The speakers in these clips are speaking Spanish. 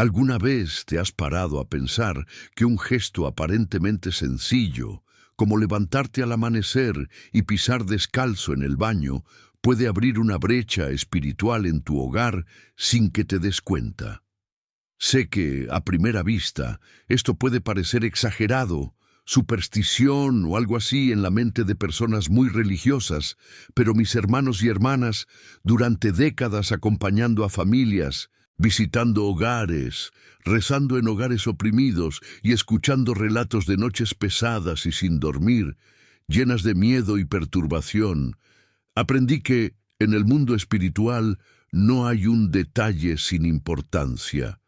¿Alguna vez te has parado a pensar que un gesto aparentemente sencillo, como levantarte al amanecer y pisar descalzo en el baño, puede abrir una brecha espiritual en tu hogar sin que te des cuenta? Sé que, a primera vista, esto puede parecer exagerado, superstición o algo así en la mente de personas muy religiosas, pero mis hermanos y hermanas, durante décadas acompañando a familias, visitando hogares, rezando en hogares oprimidos y escuchando relatos de noches pesadas y sin dormir, llenas de miedo y perturbación, aprendí que, en el mundo espiritual, no hay un detalle sin importancia.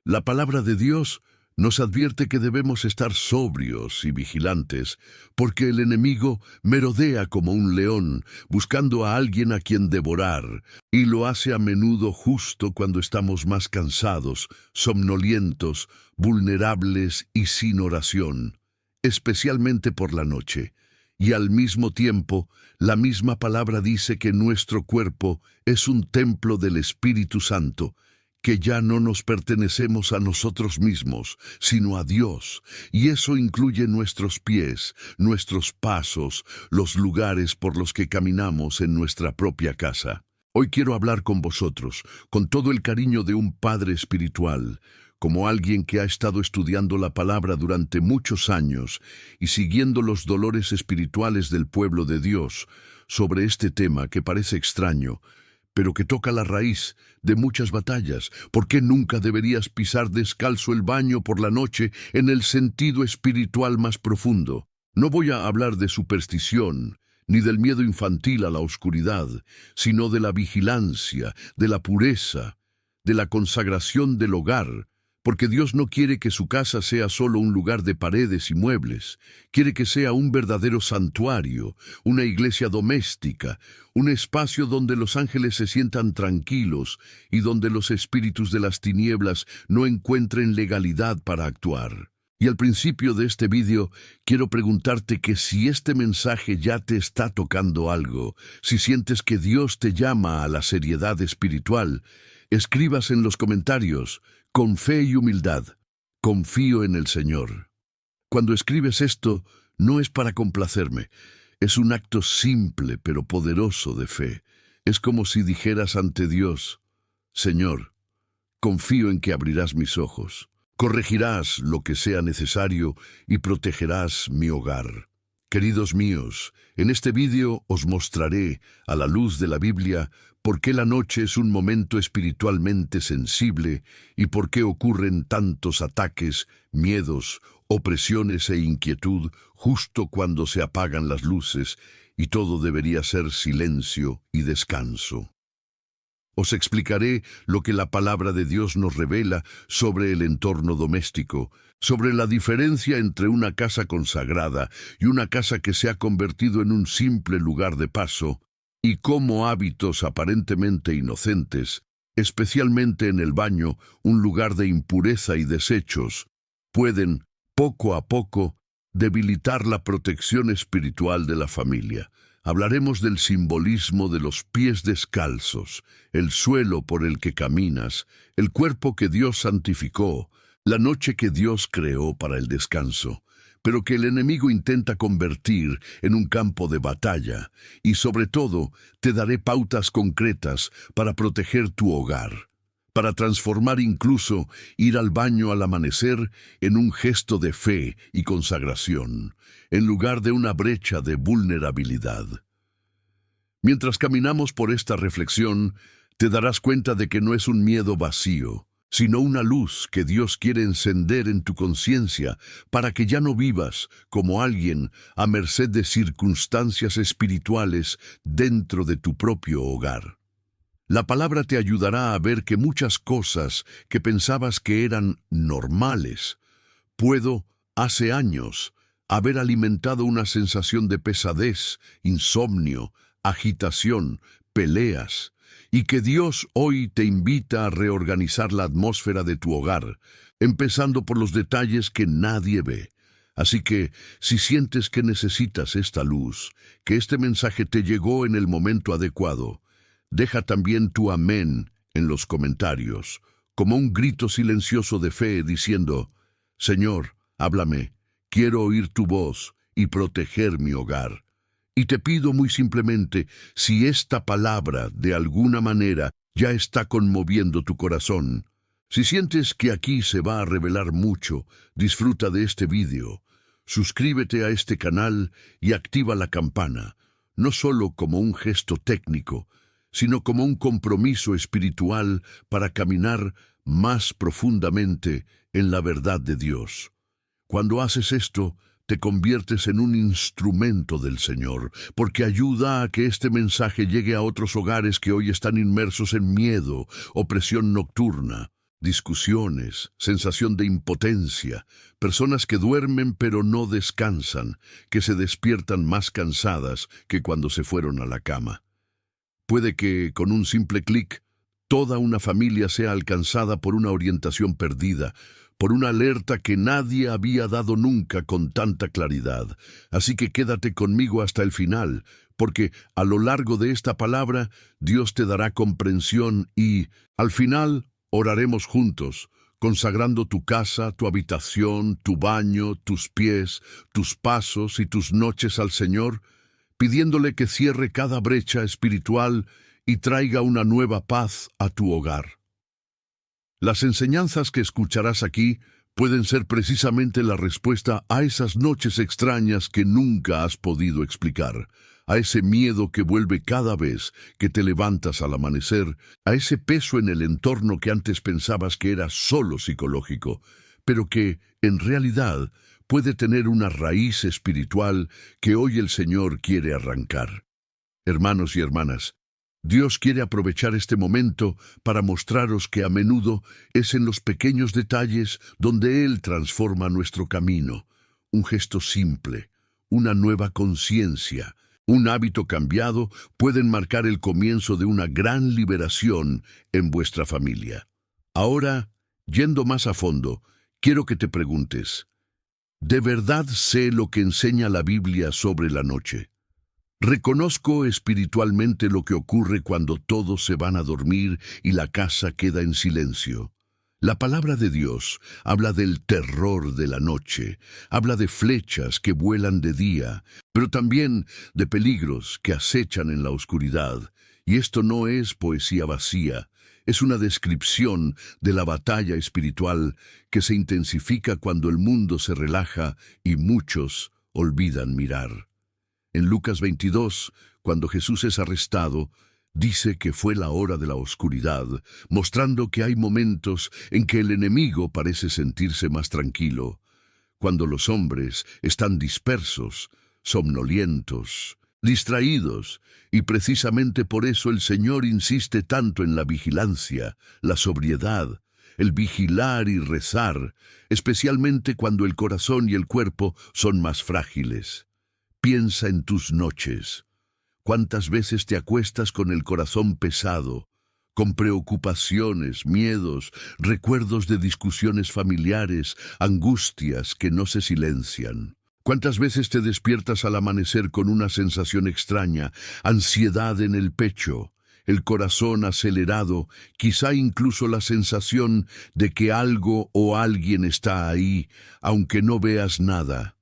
La palabra de Dios nos advierte que debemos estar sobrios y vigilantes, porque el enemigo merodea como un león, buscando a alguien a quien devorar, y lo hace a menudo justo cuando estamos más cansados, somnolientos, vulnerables y sin oración, especialmente por la noche. Y al mismo tiempo, la misma palabra dice que nuestro cuerpo es un templo del Espíritu Santo, que ya no nos pertenecemos a nosotros mismos, sino a Dios, y eso incluye nuestros pies, nuestros pasos, los lugares por los que caminamos en nuestra propia casa. Hoy quiero hablar con vosotros, con todo el cariño de un padre espiritual, como alguien que ha estado estudiando la palabra durante muchos años y siguiendo los dolores espirituales del pueblo de Dios, sobre este tema que parece extraño, pero que toca la raíz de muchas batallas. ¿Por qué nunca deberías pisar descalzo el baño por la noche en el sentido espiritual más profundo? No voy a hablar de superstición, ni del miedo infantil a la oscuridad, sino de la vigilancia, de la pureza, de la consagración del hogar, porque Dios no quiere que su casa sea solo un lugar de paredes y muebles. Quiere que sea un verdadero santuario, una iglesia doméstica, un espacio donde los ángeles se sientan tranquilos y donde los espíritus de las tinieblas no encuentren legalidad para actuar. Y al principio de este vídeo, quiero preguntarte que si este mensaje ya te está tocando algo, si sientes que Dios te llama a la seriedad espiritual, escribas en los comentarios: con fe y humildad, confío en el Señor. Cuando escribes esto, no es para complacerme, es un acto simple pero poderoso de fe. Es como si dijeras ante Dios: Señor, confío en que abrirás mis ojos, corregirás lo que sea necesario y protegerás mi hogar. Queridos míos, en este vídeo os mostraré, a la luz de la Biblia, por qué la noche es un momento espiritualmente sensible y por qué ocurren tantos ataques, miedos, opresiones e inquietud justo cuando se apagan las luces y todo debería ser silencio y descanso. Os explicaré lo que la palabra de Dios nos revela sobre el entorno doméstico, sobre la diferencia entre una casa consagrada y una casa que se ha convertido en un simple lugar de paso, y cómo hábitos aparentemente inocentes, especialmente en el baño, un lugar de impureza y desechos, pueden, poco a poco, debilitar la protección espiritual de la familia. Hablaremos del simbolismo de los pies descalzos, el suelo por el que caminas, el cuerpo que Dios santificó, la noche que Dios creó para el descanso, pero que el enemigo intenta convertir en un campo de batalla, y sobre todo te daré pautas concretas para proteger tu hogar, para transformar incluso ir al baño al amanecer en un gesto de fe y consagración, en lugar de una brecha de vulnerabilidad. Mientras caminamos por esta reflexión, te darás cuenta de que no es un miedo vacío, sino una luz que Dios quiere encender en tu conciencia para que ya no vivas como alguien a merced de circunstancias espirituales dentro de tu propio hogar. La palabra te ayudará a ver que muchas cosas que pensabas que eran normales, puedo, hace años, haber alimentado una sensación de pesadez, insomnio, agitación, peleas, y que Dios hoy te invita a reorganizar la atmósfera de tu hogar, empezando por los detalles que nadie ve. Así que, si sientes que necesitas esta luz, que este mensaje te llegó en el momento adecuado, deja también tu amén en los comentarios. como un grito silencioso de fe diciendo: Señor, háblame, quiero oír tu voz y proteger mi hogar. Y te pido muy simplemente, si esta palabra de alguna manera ya está conmoviendo tu corazón, si sientes que aquí se va a revelar mucho, disfruta de este vídeo. Suscríbete a este canal y activa la campana, no solo como un gesto técnico, sino como un compromiso espiritual para caminar más profundamente en la verdad de Dios. Cuando haces esto, te conviertes en un instrumento del Señor, porque ayuda a que este mensaje llegue a otros hogares que hoy están inmersos en miedo, opresión nocturna, discusiones, sensación de impotencia, personas que duermen pero no descansan, que se despiertan más cansadas que cuando se fueron a la cama. Puede que, con un simple clic, toda una familia sea alcanzada por una orientación perdida, por una alerta que nadie había dado nunca con tanta claridad. Así que quédate conmigo hasta el final, porque a lo largo de esta palabra Dios te dará comprensión y, al final, oraremos juntos, consagrando tu casa, tu habitación, tu baño, tus pies, tus pasos y tus noches al Señor, pidiéndole que cierre cada brecha espiritual y traiga una nueva paz a tu hogar. Las enseñanzas que escucharás aquí pueden ser precisamente la respuesta a esas noches extrañas que nunca has podido explicar, a ese miedo que vuelve cada vez que te levantas al amanecer, a ese peso en el entorno que antes pensabas que era solo psicológico, pero que, en realidad, puede tener una raíz espiritual que hoy el Señor quiere arrancar. Hermanos y hermanas, Dios quiere aprovechar este momento para mostraros que a menudo es en los pequeños detalles donde Él transforma nuestro camino. Un gesto simple, una nueva conciencia, un hábito cambiado pueden marcar el comienzo de una gran liberación en vuestra familia. Ahora, yendo más a fondo, quiero que te preguntes, ¿de verdad sé lo que enseña la Biblia sobre la noche? ¿Reconozco espiritualmente lo que ocurre cuando todos se van a dormir y la casa queda en silencio? La palabra de Dios habla del terror de la noche, habla de flechas que vuelan de día, pero también de peligros que acechan en la oscuridad. Y esto no es poesía vacía, es una descripción de la batalla espiritual que se intensifica cuando el mundo se relaja y muchos olvidan mirar. En Lucas 22, cuando Jesús es arrestado, dice que fue la hora de la oscuridad, mostrando que hay momentos en que el enemigo parece sentirse más tranquilo, cuando los hombres están dispersos, somnolientos, distraídos, y precisamente por eso el Señor insiste tanto en la vigilancia, la sobriedad, el vigilar y rezar, especialmente cuando el corazón y el cuerpo son más frágiles. Piensa en tus noches. ¿Cuántas veces te acuestas con el corazón pesado, con preocupaciones, miedos, recuerdos de discusiones familiares, angustias que no se silencian? ¿Cuántas veces te despiertas al amanecer con una sensación extraña, ansiedad en el pecho, el corazón acelerado, quizá incluso la sensación de que algo o alguien está ahí, aunque no veas nada?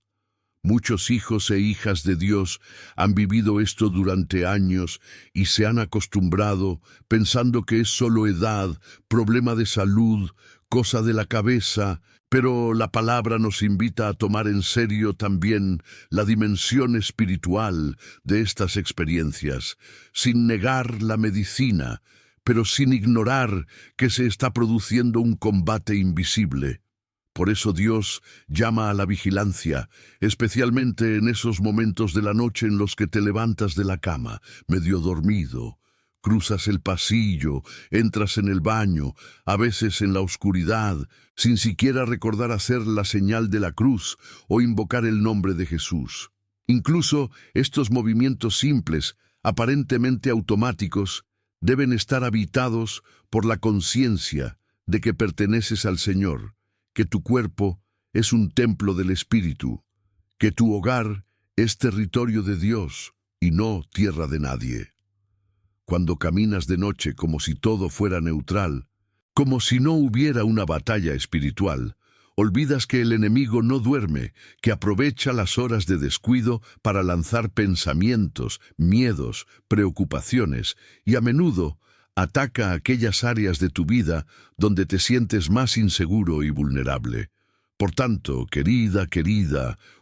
Muchos hijos e hijas de Dios han vivido esto durante años y se han acostumbrado pensando que es solo edad, problema de salud, cosa de la cabeza, pero la palabra nos invita a tomar en serio también la dimensión espiritual de estas experiencias, sin negar la medicina, pero sin ignorar que se está produciendo un combate invisible. Por eso Dios llama a la vigilancia, especialmente en esos momentos de la noche en los que te levantas de la cama, medio dormido, cruzas el pasillo, entras en el baño, a veces en la oscuridad, sin siquiera recordar hacer la señal de la cruz o invocar el nombre de Jesús. Incluso estos movimientos simples, aparentemente automáticos, deben estar habitados por la conciencia de que perteneces al Señor, que tu cuerpo es un templo del Espíritu, que tu hogar es territorio de Dios y no tierra de nadie. Cuando caminas de noche como si todo fuera neutral, Como si no hubiera una batalla espiritual. Olvidas que el enemigo no duerme, que aprovecha las horas de descuido para lanzar pensamientos, miedos, preocupaciones, y a menudo ataca aquellas áreas de tu vida donde te sientes más inseguro y vulnerable. Por tanto, querida,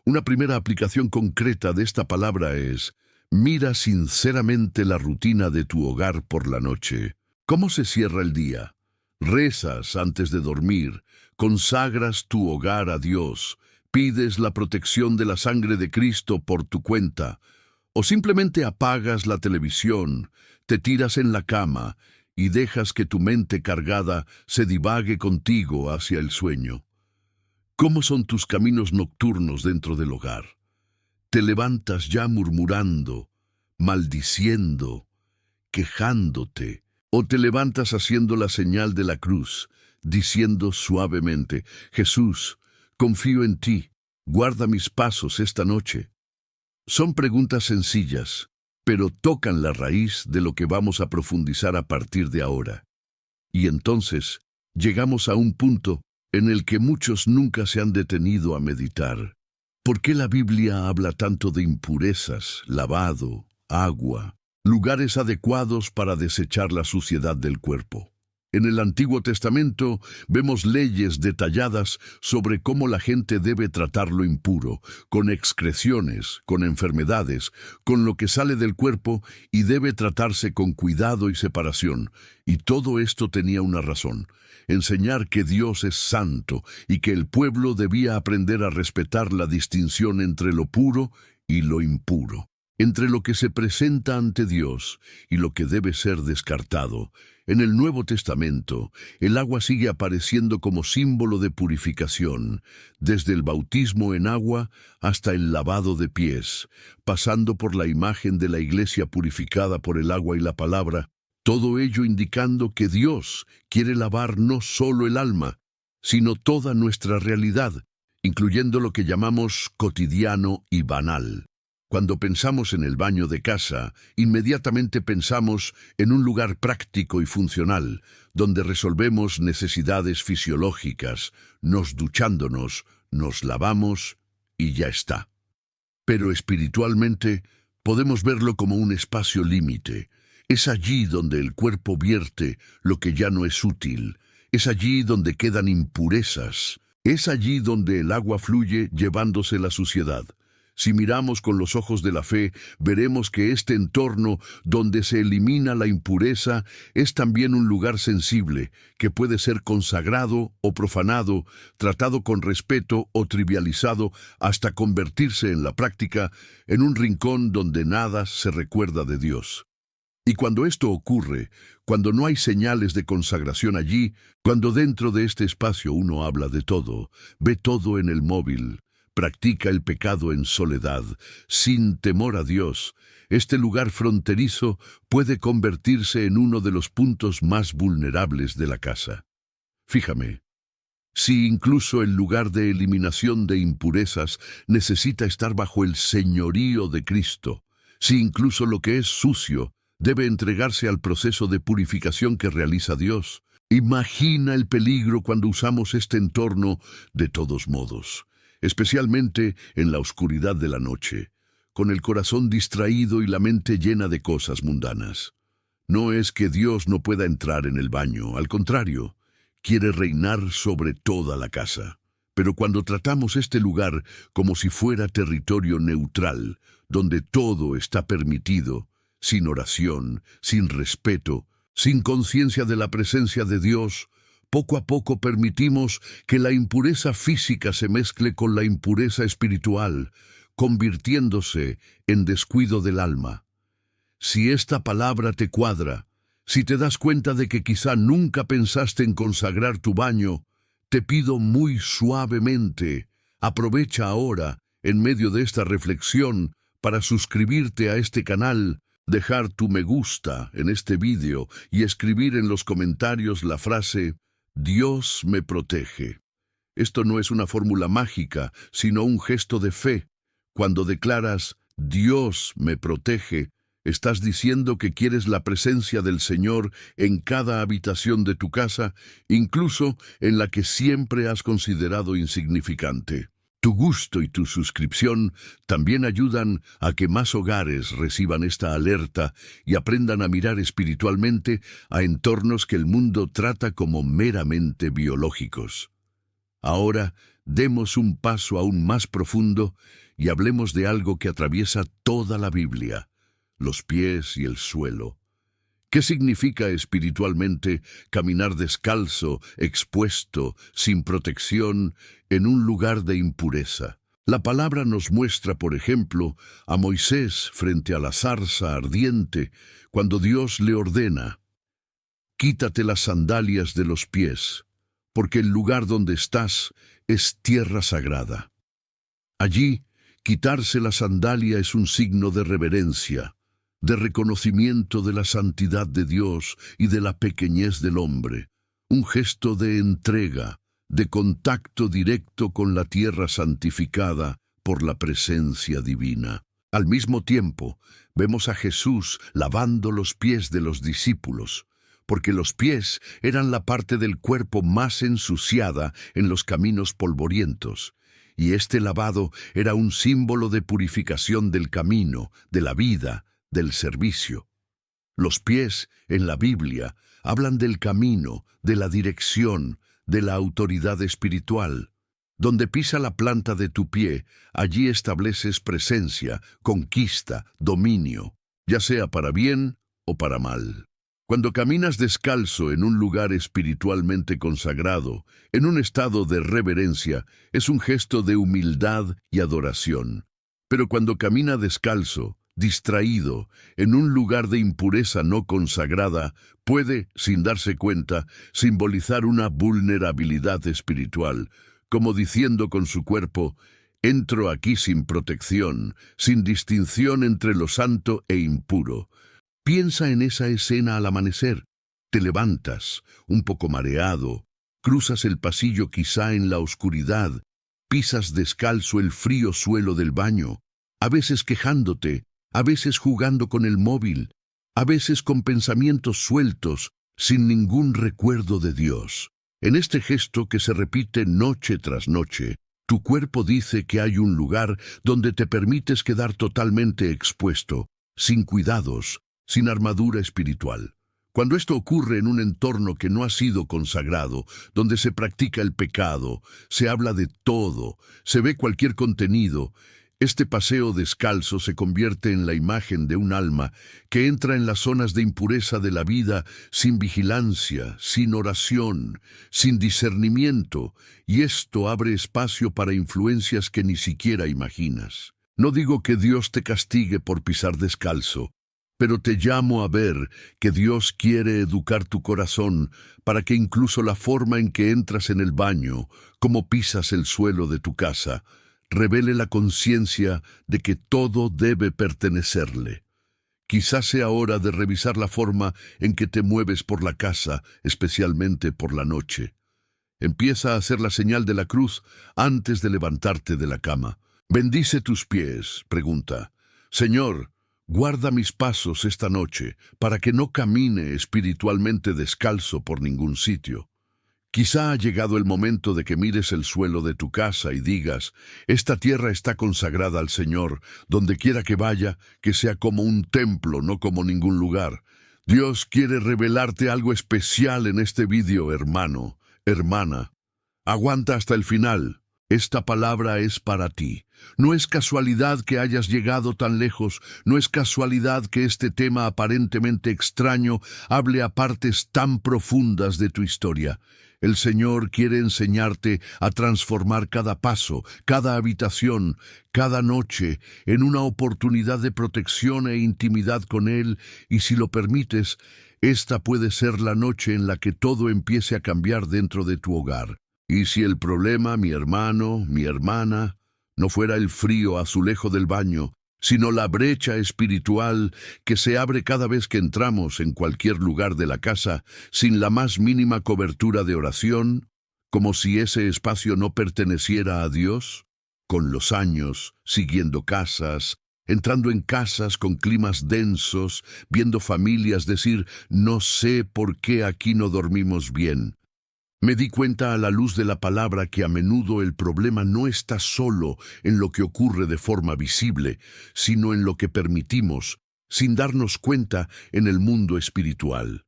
una primera aplicación concreta de esta palabra es: mira sinceramente la rutina de tu hogar por la noche. ¿Cómo se cierra el día? Rezas antes de dormir, consagras tu hogar a Dios, pides la protección de la sangre de Cristo por tu cuenta, o simplemente apagas la televisión, te tiras en la cama y dejas que tu mente cargada se divague contigo hacia el sueño. ¿Cómo son tus caminos nocturnos dentro del hogar? ¿Te levantas ya murmurando, maldiciendo, quejándote? ¿O te levantas haciendo la señal de la cruz, diciendo suavemente: Jesús, confío en ti, guarda mis pasos esta noche? Son preguntas sencillas, pero tocan la raíz de lo que vamos a profundizar a partir de ahora. Y entonces llegamos a un punto en el que muchos nunca se han detenido a meditar. ¿Por qué la Biblia habla tanto de impurezas, lavado, agua, lugares adecuados para desechar la suciedad del cuerpo? En el Antiguo Testamento vemos leyes detalladas sobre cómo la gente debe tratar lo impuro, con excreciones, con enfermedades, con lo que sale del cuerpo, y debe tratarse con cuidado y separación. Y todo esto tenía una razón: enseñar que Dios es santo y que el pueblo debía aprender a respetar la distinción entre lo puro y lo impuro, entre lo que se presenta ante Dios y lo que debe ser descartado. En el Nuevo Testamento, el agua sigue apareciendo como símbolo de purificación, desde el bautismo en agua hasta el lavado de pies, pasando por la imagen de la iglesia purificada por el agua y la palabra, todo ello indicando que Dios quiere lavar no solo el alma, sino toda nuestra realidad, incluyendo lo que llamamos cotidiano y banal. Cuando pensamos en el baño de casa, inmediatamente pensamos en un lugar práctico y funcional, donde resolvemos necesidades fisiológicas, nos duchándonos, nos lavamos y ya está. Pero espiritualmente podemos verlo como un espacio límite. Es allí donde el cuerpo vierte lo que ya no es útil. Es allí donde quedan impurezas. Es allí donde el agua fluye llevándose la suciedad. Si miramos con los ojos de la fe, veremos que este entorno donde se elimina la impureza es también un lugar sensible, que puede ser consagrado o profanado, tratado con respeto o trivializado, hasta convertirse en la práctica en un rincón donde nada se recuerda de Dios. Y cuando esto ocurre, cuando no hay señales de consagración allí, cuando dentro de este espacio uno habla de todo, ve todo en el móvil, practica el pecado en soledad, sin temor a Dios, este lugar fronterizo puede convertirse en uno de los puntos más vulnerables de la casa. Fíjame, si incluso el lugar de eliminación de impurezas necesita estar bajo el señorío de Cristo, si incluso lo que es sucio debe entregarse al proceso de purificación que realiza Dios, imagina el peligro cuando usamos este entorno de todos modos, especialmente en la oscuridad de la noche, con el corazón distraído y la mente llena de cosas mundanas. No es que Dios no pueda entrar en el baño, al contrario, quiere reinar sobre toda la casa. Pero cuando tratamos este lugar como si fuera territorio neutral, donde todo está permitido, sin oración, sin respeto, sin conciencia de la presencia de Dios, poco a poco permitimos que la impureza física se mezcle con la impureza espiritual, convirtiéndose en descuido del alma. Si esta palabra te cuadra, si te das cuenta de que quizá nunca pensaste en consagrar tu baño, te pido muy suavemente, aprovecha ahora, en medio de esta reflexión, para suscribirte a este canal, dejar tu me gusta en este vídeo y escribir en los comentarios la frase «Dios me protege». Esto no es una fórmula mágica, sino un gesto de fe. Cuando declaras «Dios me protege», ¿Estás diciendo que quieres la presencia del Señor en cada habitación de tu casa, incluso en la que siempre has considerado insignificante? Tu gusto y tu suscripción también ayudan a que más hogares reciban esta alerta y aprendan a mirar espiritualmente a entornos que el mundo trata como meramente biológicos. Ahora, demos un paso aún más profundo y hablemos de algo que atraviesa toda la Biblia: los pies y el suelo. ¿Qué significa espiritualmente caminar descalzo, expuesto, sin protección, en un lugar de impureza? La palabra nos muestra, por ejemplo, a Moisés frente a la zarza ardiente, cuando Dios le ordena: quítate las sandalias de los pies, porque el lugar donde estás es tierra sagrada. Allí, quitarse la sandalia es un signo de reverencia, de reconocimiento de la santidad de Dios y de la pequeñez del hombre, un gesto de entrega, de contacto directo con la tierra santificada por la presencia divina. Al mismo tiempo, vemos a Jesús lavando los pies de los discípulos, porque los pies eran la parte del cuerpo más ensuciada en los caminos polvorientos, y este lavado era un símbolo de purificación del camino, de la vida, del servicio. Los pies, en la Biblia, hablan del camino, de la dirección, de la autoridad espiritual. Donde pisa la planta de tu pie, allí estableces presencia, conquista, dominio, ya sea para bien o para mal. Cuando caminas descalzo en un lugar espiritualmente consagrado, en un estado de reverencia, es un gesto de humildad y adoración. Pero cuando camina descalzo, distraído, en un lugar de impureza no consagrada, puede, sin darse cuenta, simbolizar una vulnerabilidad espiritual, como diciendo con su cuerpo: entro aquí sin protección, sin distinción entre lo santo e impuro. Piensa en esa escena al amanecer. Te levantas, un poco mareado, cruzas el pasillo quizá en la oscuridad, pisas descalzo el frío suelo del baño, a veces quejándote, a veces jugando con el móvil, a veces con pensamientos sueltos, sin ningún recuerdo de Dios. En este gesto que se repite noche tras noche, tu cuerpo dice que hay un lugar donde te permites quedar totalmente expuesto, sin cuidados, sin armadura espiritual. Cuando esto ocurre en un entorno que no ha sido consagrado, donde se practica el pecado, se habla de todo, se ve cualquier contenido, este paseo descalzo se convierte en la imagen de un alma que entra en las zonas de impureza de la vida sin vigilancia, sin oración, sin discernimiento, y esto abre espacio para influencias que ni siquiera imaginas. No digo que Dios te castigue por pisar descalzo, pero te llamo a ver que Dios quiere educar tu corazón para que incluso la forma en que entras en el baño, como pisas el suelo de tu casa, revele la conciencia de que todo debe pertenecerle. Quizás sea hora de revisar la forma en que te mueves por la casa, especialmente por la noche. Empieza a hacer la señal de la cruz antes de levantarte de la cama. Bendice tus pies, pregunta. Señor, guarda mis pasos esta noche para que no camine espiritualmente descalzo por ningún sitio. Quizá ha llegado el momento de que mires el suelo de tu casa y digas: esta tierra está consagrada al Señor, donde quiera que vaya, que sea como un templo, no como ningún lugar. Dios quiere revelarte algo especial en este vídeo, hermano, hermana. Aguanta hasta el final. Esta palabra es para ti. No es casualidad que hayas llegado tan lejos, no es casualidad que este tema aparentemente extraño hable a partes tan profundas de tu historia. El Señor quiere enseñarte a transformar cada paso, cada habitación, cada noche en una oportunidad de protección e intimidad con Él, y si lo permites, esta puede ser la noche en la que todo empiece a cambiar dentro de tu hogar. Y si el problema, mi hermano, mi hermana, no fuera el frío azulejo del baño, sino la brecha espiritual que se abre cada vez que entramos en cualquier lugar de la casa sin la más mínima cobertura de oración, como si ese espacio no perteneciera a Dios, con los años, siguiendo casas, entrando en casas con climas densos, viendo familias decir, no sé por qué aquí no dormimos bien. Me di cuenta a la luz de la palabra que a menudo el problema no está solo en lo que ocurre de forma visible, sino en lo que permitimos, sin darnos cuenta, en el mundo espiritual.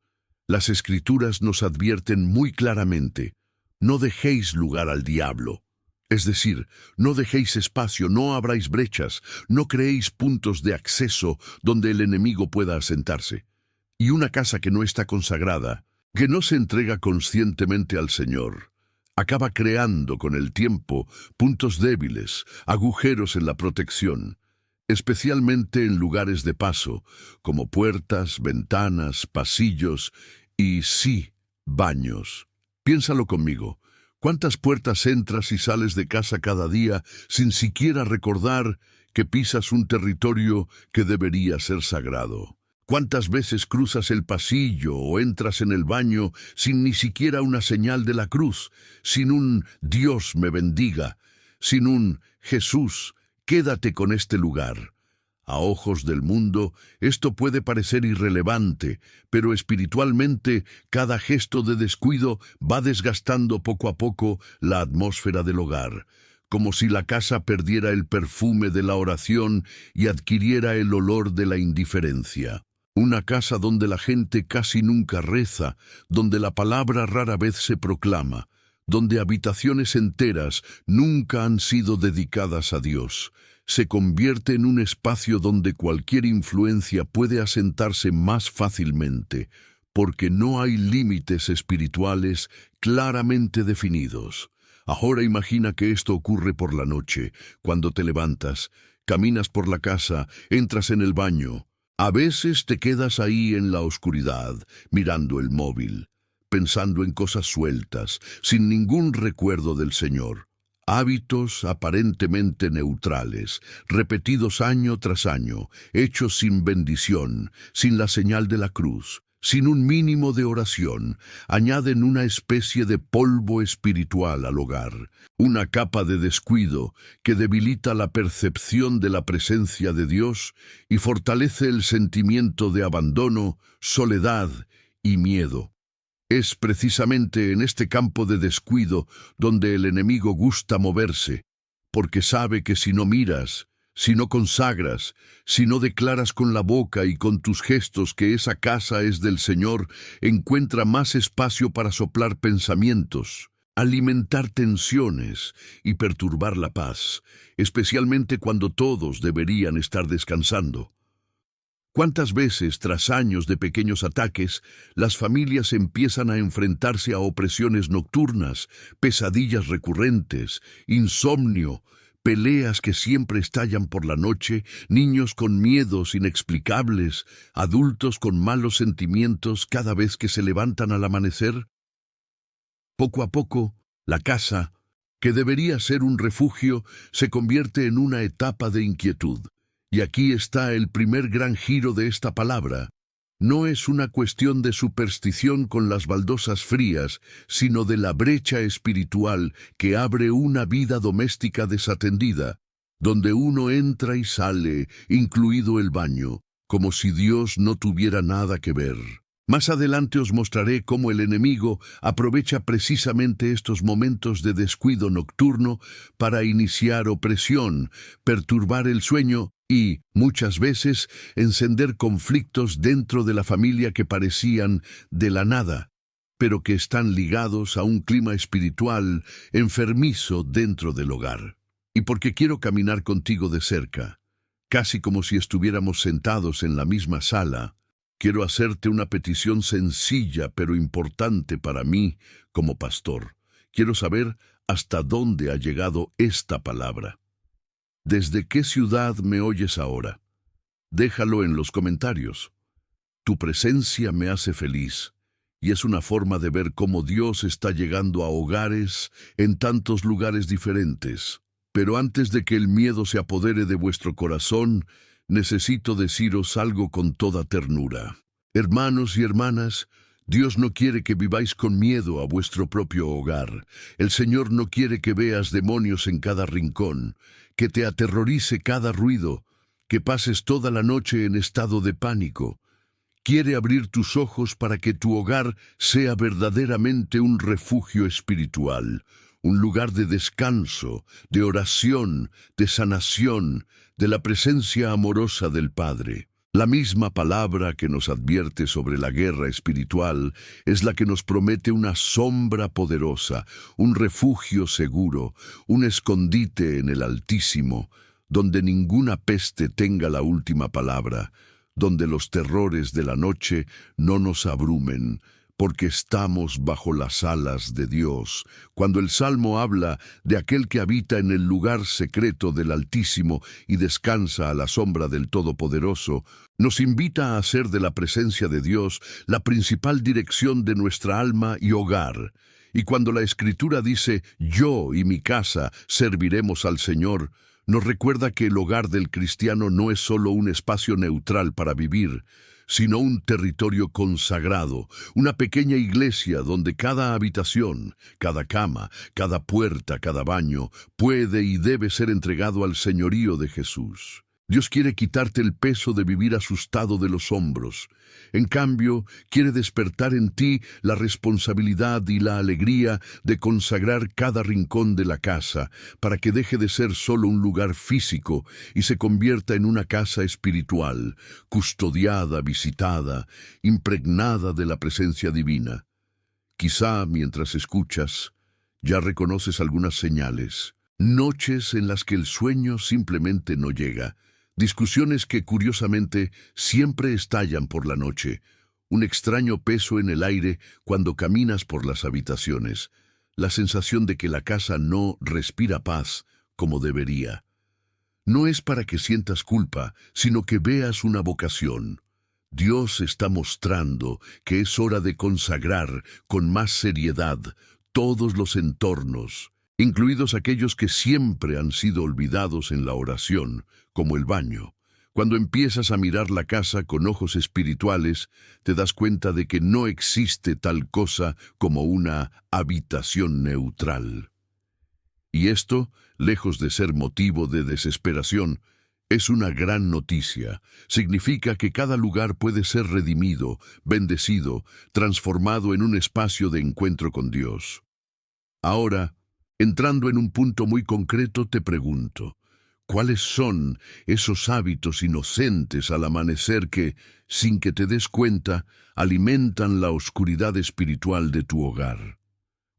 Las Escrituras nos advierten muy claramente, no dejéis lugar al diablo. Es decir, no dejéis espacio, no abráis brechas, no creéis puntos de acceso donde el enemigo pueda asentarse. Y una casa que no está consagrada, que no se entrega conscientemente al Señor, acaba creando con el tiempo puntos débiles, agujeros en la protección, especialmente en lugares de paso, como puertas, ventanas, pasillos y, sí, baños. Piénsalo conmigo. ¿Cuántas puertas entras y sales de casa cada día sin siquiera recordar que pisas un territorio que debería ser sagrado? ¿Cuántas veces cruzas el pasillo o entras en el baño sin ni siquiera una señal de la cruz, sin un Dios me bendiga, sin un Jesús, quédate con este lugar? A ojos del mundo, esto puede parecer irrelevante, pero espiritualmente, cada gesto de descuido va desgastando poco a poco la atmósfera del hogar, como si la casa perdiera el perfume de la oración y adquiriera el olor de la indiferencia. Una casa donde la gente casi nunca reza, donde la palabra rara vez se proclama, donde habitaciones enteras nunca han sido dedicadas a Dios, se convierte en un espacio donde cualquier influencia puede asentarse más fácilmente, porque no hay límites espirituales claramente definidos. Ahora imagina que esto ocurre por la noche, cuando te levantas, caminas por la casa, entras en el baño. A veces te quedas ahí en la oscuridad, mirando el móvil, pensando en cosas sueltas, sin ningún recuerdo del Señor. Hábitos aparentemente neutrales, repetidos año tras año, hechos sin bendición, sin la señal de la cruz, sin un mínimo de oración, añaden una especie de polvo espiritual al hogar, una capa de descuido que debilita la percepción de la presencia de Dios y fortalece el sentimiento de abandono, soledad y miedo. Es precisamente en este campo de descuido donde el enemigo gusta moverse, porque sabe que si no miras, si no consagras, si no declaras con la boca y con tus gestos que esa casa es del Señor, encuentra más espacio para soplar pensamientos, alimentar tensiones y perturbar la paz, especialmente cuando todos deberían estar descansando. ¿Cuántas veces, tras años de pequeños ataques, las familias empiezan a enfrentarse a opresiones nocturnas, pesadillas recurrentes, insomnio, peleas que siempre estallan por la noche, niños con miedos inexplicables, adultos con malos sentimientos cada vez que se levantan al amanecer? Poco a poco, la casa, que debería ser un refugio, se convierte en una etapa de inquietud. Y aquí está el primer gran giro de esta palabra. No es una cuestión de superstición con las baldosas frías, sino de la brecha espiritual que abre una vida doméstica desatendida, donde uno entra y sale, incluido el baño, como si Dios no tuviera nada que ver. Más adelante os mostraré cómo el enemigo aprovecha precisamente estos momentos de descuido nocturno para iniciar opresión, perturbar el sueño y, muchas veces, encender conflictos dentro de la familia que parecían de la nada, pero que están ligados a un clima espiritual enfermizo dentro del hogar. Y porque quiero caminar contigo de cerca, casi como si estuviéramos sentados en la misma sala, quiero hacerte una petición sencilla pero importante para mí como pastor. Quiero saber hasta dónde ha llegado esta palabra. ¿Desde qué ciudad me oyes ahora? Déjalo en los comentarios. Tu presencia me hace feliz, y es una forma de ver cómo Dios está llegando a hogares en tantos lugares diferentes. Pero antes de que el miedo se apodere de vuestro corazón, necesito deciros algo con toda ternura. Hermanos y hermanas, Dios no quiere que viváis con miedo a vuestro propio hogar. El Señor no quiere que veas demonios en cada rincón, que te aterrorice cada ruido, que pases toda la noche en estado de pánico. Quiere abrir tus ojos para que tu hogar sea verdaderamente un refugio espiritual, un lugar de descanso, de oración, de sanación, de la presencia amorosa del Padre. La misma palabra que nos advierte sobre la guerra espiritual es la que nos promete una sombra poderosa, un refugio seguro, un escondite en el Altísimo, donde ninguna peste tenga la última palabra, donde los terrores de la noche no nos abrumen, porque estamos bajo las alas de Dios. Cuando el Salmo habla de aquel que habita en el lugar secreto del Altísimo y descansa a la sombra del Todopoderoso, nos invita a hacer de la presencia de Dios la principal dirección de nuestra alma y hogar. Y cuando la Escritura dice, yo y mi casa serviremos al Señor, nos recuerda que el hogar del cristiano no es solo un espacio neutral para vivir, sino un territorio consagrado, una pequeña iglesia donde cada habitación, cada cama, cada puerta, cada baño puede y debe ser entregado al señorío de Jesús. Dios quiere quitarte el peso de vivir asustado de los hombros. En cambio, quiere despertar en ti la responsabilidad y la alegría de consagrar cada rincón de la casa, para que deje de ser solo un lugar físico y se convierta en una casa espiritual, custodiada, visitada, impregnada de la presencia divina. Quizá, mientras escuchas, ya reconoces algunas señales. Noches en las que el sueño simplemente no llega. Discusiones que, curiosamente, siempre estallan por la noche. Un extraño peso en el aire cuando caminas por las habitaciones. La sensación de que la casa no respira paz como debería. No es para que sientas culpa, sino que veas una vocación. Dios está mostrando que es hora de consagrar con más seriedad todos los entornos, incluidos aquellos que siempre han sido olvidados en la oración, como el baño. Cuando empiezas a mirar la casa con ojos espirituales, te das cuenta de que no existe tal cosa como una habitación neutral. Y esto, lejos de ser motivo de desesperación, es una gran noticia. Significa que cada lugar puede ser redimido, bendecido, transformado en un espacio de encuentro con Dios. Ahora, entrando en un punto muy concreto, te pregunto, ¿cuáles son esos hábitos inocentes al amanecer que, sin que te des cuenta, alimentan la oscuridad espiritual de tu hogar?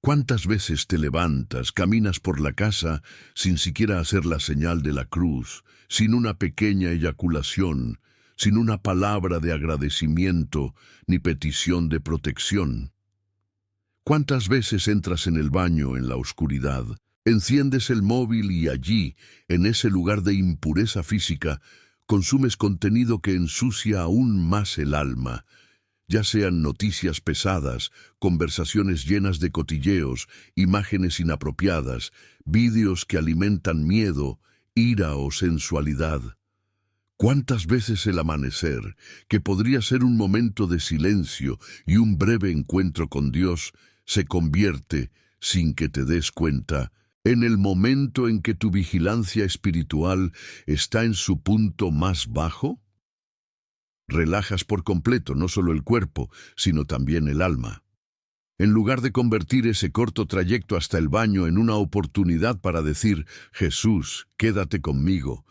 ¿Cuántas veces te levantas, caminas por la casa sin siquiera hacer la señal de la cruz, sin una pequeña eyaculación, sin una palabra de agradecimiento ni petición de protección? ¿Cuántas veces entras en el baño en la oscuridad, enciendes el móvil y allí, en ese lugar de impureza física, consumes contenido que ensucia aún más el alma, ya sean noticias pesadas, conversaciones llenas de cotilleos, imágenes inapropiadas, vídeos que alimentan miedo, ira o sensualidad? ¿Cuántas veces el amanecer, que podría ser un momento de silencio y un breve encuentro con Dios, se convierte, sin que te des cuenta, en el momento en que tu vigilancia espiritual está en su punto más bajo? Relajas por completo no solo el cuerpo, sino también el alma. En lugar de convertir ese corto trayecto hasta el baño en una oportunidad para decir, Jesús, quédate conmigo,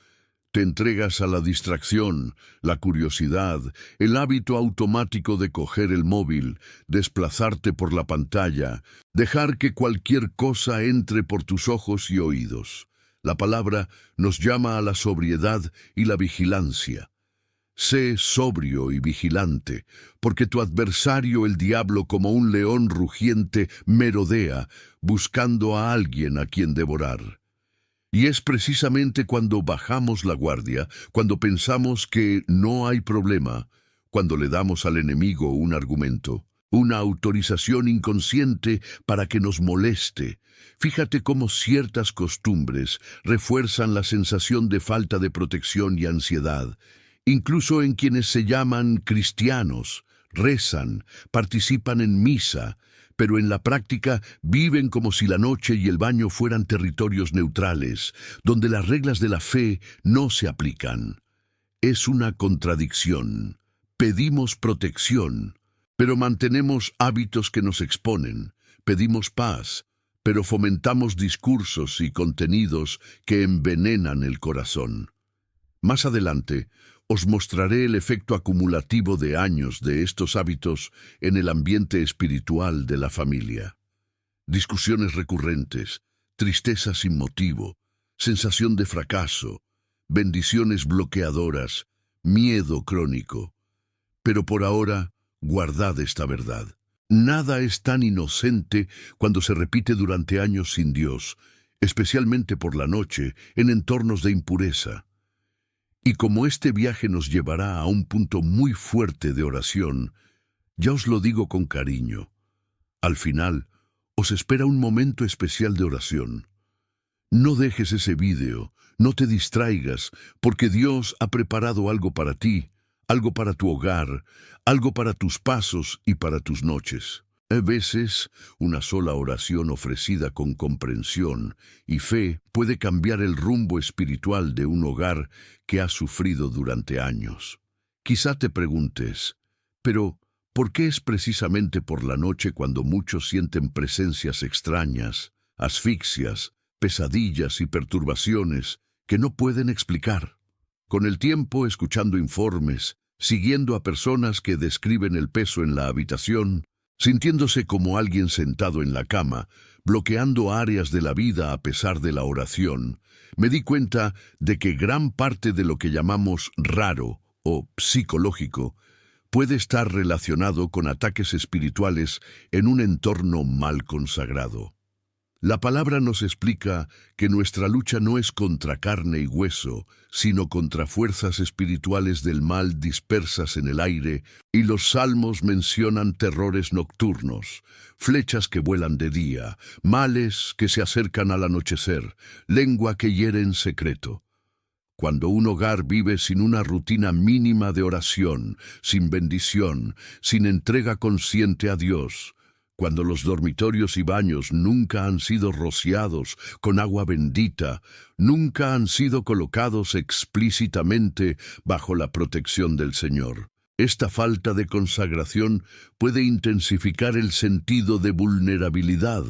te entregas a la distracción, la curiosidad, el hábito automático de coger el móvil, desplazarte por la pantalla, dejar que cualquier cosa entre por tus ojos y oídos. La palabra nos llama a la sobriedad y la vigilancia. Sé sobrio y vigilante, porque tu adversario el diablo como un león rugiente merodea, buscando a alguien a quien devorar. Y es precisamente cuando bajamos la guardia, cuando pensamos que no hay problema, cuando le damos al enemigo un argumento, una autorización inconsciente para que nos moleste. Fíjate cómo ciertas costumbres refuerzan la sensación de falta de protección y ansiedad, incluso en quienes se llaman cristianos, rezan, participan en misa, pero en la práctica viven como si la noche y el baño fueran territorios neutrales, donde las reglas de la fe no se aplican. es una contradicción. Pedimos protección, pero mantenemos hábitos que nos exponen. Pedimos paz, pero fomentamos discursos y contenidos que envenenan el corazón. Más adelante, os mostraré el efecto acumulativo de años de estos hábitos en el ambiente espiritual de la familia. Discusiones recurrentes, tristeza sin motivo, sensación de fracaso, bendiciones bloqueadoras, miedo crónico. Pero por ahora, guardad esta verdad. Nada es tan inocente cuando se repite durante años sin Dios, especialmente por la noche, en entornos de impureza. Y como este viaje nos llevará a un punto muy fuerte de oración, ya os lo digo con cariño. Al final, os espera un momento especial de oración. No dejes ese vídeo, no te distraigas, porque Dios ha preparado algo para ti, algo para tu hogar, algo para tus pasos y para tus noches. A veces, una sola oración ofrecida con comprensión y fe puede cambiar el rumbo espiritual de un hogar que ha sufrido durante años. Quizá te preguntes, pero ¿por qué es precisamente por la noche cuando muchos sienten presencias extrañas, asfixias, pesadillas y perturbaciones que no pueden explicar? Con el tiempo, escuchando informes, siguiendo a personas que describen el peso en la habitación, sintiéndose como alguien sentado en la cama, bloqueando áreas de la vida a pesar de la oración, me di cuenta de que gran parte de lo que llamamos raro o psicológico puede estar relacionado con ataques espirituales en un entorno mal consagrado. La palabra nos explica que nuestra lucha no es contra carne y hueso, sino contra fuerzas espirituales del mal dispersas en el aire, y los salmos mencionan terrores nocturnos, flechas que vuelan de día, males que se acercan al anochecer, lengua que hiere en secreto. Cuando un hogar vive sin una rutina mínima de oración, sin bendición, sin entrega consciente a Dios, cuando los dormitorios y baños nunca han sido rociados con agua bendita, nunca han sido colocados explícitamente bajo la protección del Señor. Esta falta de consagración puede intensificar el sentido de vulnerabilidad.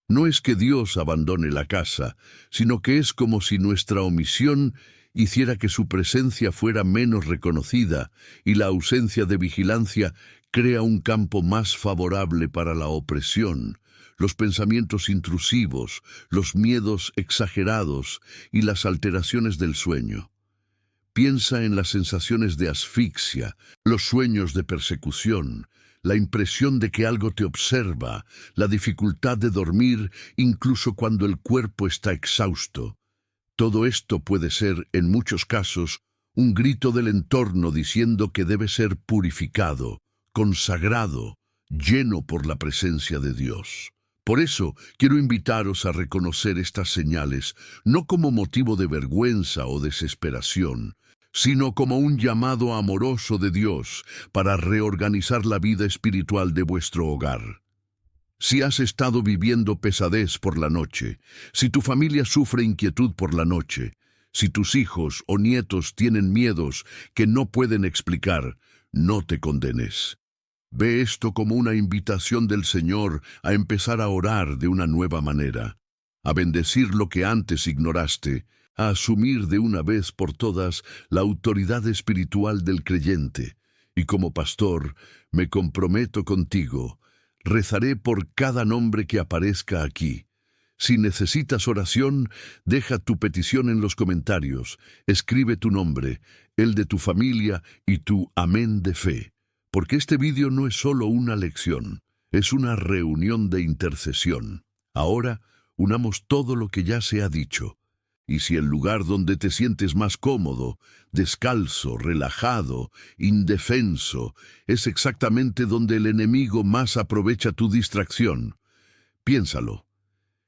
No es que Dios abandone la casa, sino que es como si nuestra omisión hiciera que su presencia fuera menos reconocida y la ausencia de vigilancia crea un campo más favorable para la opresión, los pensamientos intrusivos, los miedos exagerados y las alteraciones del sueño. Piensa en las sensaciones de asfixia, los sueños de persecución, la impresión de que algo te observa, la dificultad de dormir incluso cuando el cuerpo está exhausto. Todo esto puede ser, en muchos casos, un grito del entorno diciendo que debe ser purificado, consagrado, lleno por la presencia de Dios. Por eso, quiero invitaros a reconocer estas señales, no como motivo de vergüenza o desesperación, sino como un llamado amoroso de Dios para reorganizar la vida espiritual de vuestro hogar. Si has estado viviendo pesadez por la noche, si tu familia sufre inquietud por la noche, si tus hijos o nietos tienen miedos que no pueden explicar, no te condenes. Ve esto como una invitación del Señor a empezar a orar de una nueva manera, a bendecir lo que antes ignoraste, a asumir de una vez por todas la autoridad espiritual del creyente. Y como pastor, me comprometo contigo. Rezaré por cada nombre que aparezca aquí. Si necesitas oración, deja tu petición en los comentarios, escribe tu nombre, el de tu familia y tu amén de fe. Porque este vídeo no es solo una lección, es una reunión de intercesión. Ahora, unamos todo lo que ya se ha dicho. Y si el lugar donde te sientes más cómodo, descalzo, relajado, indefenso, es exactamente donde el enemigo más aprovecha tu distracción, piénsalo.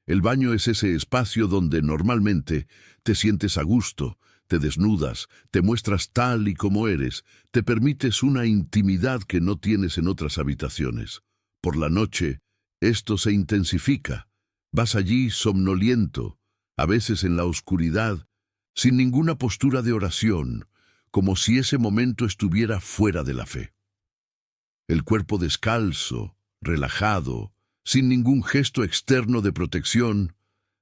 El baño es ese espacio donde normalmente te sientes a gusto, te desnudas, te muestras tal y como eres, te permites una intimidad que no tienes en otras habitaciones. Por la noche, esto se intensifica. Vas allí somnoliento, a veces en la oscuridad, sin ninguna postura de oración, como si ese momento estuviera fuera de la fe. El cuerpo descalzo, relajado, sin ningún gesto externo de protección,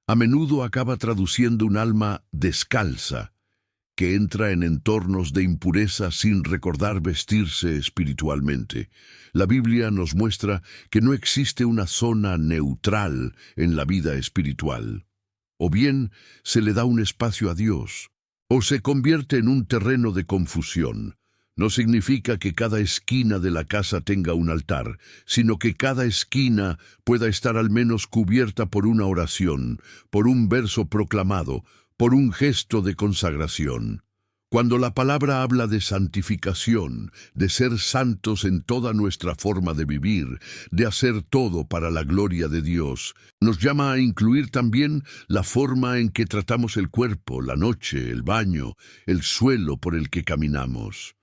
a menudo acaba traduciendo un alma descalza, que entra en entornos de impureza sin recordar vestirse espiritualmente. La Biblia nos muestra que no existe una zona neutral en la vida espiritual. O bien se le da un espacio a Dios, o se convierte en un terreno de confusión. No significa que cada esquina de la casa tenga un altar, sino que cada esquina pueda estar al menos cubierta por una oración, por un verso proclamado, por un gesto de consagración. Cuando la palabra habla de santificación, de ser santos en toda nuestra forma de vivir, de hacer todo para la gloria de Dios, nos llama a incluir también la forma en que tratamos el cuerpo, la noche, el baño, el suelo por el que caminamos.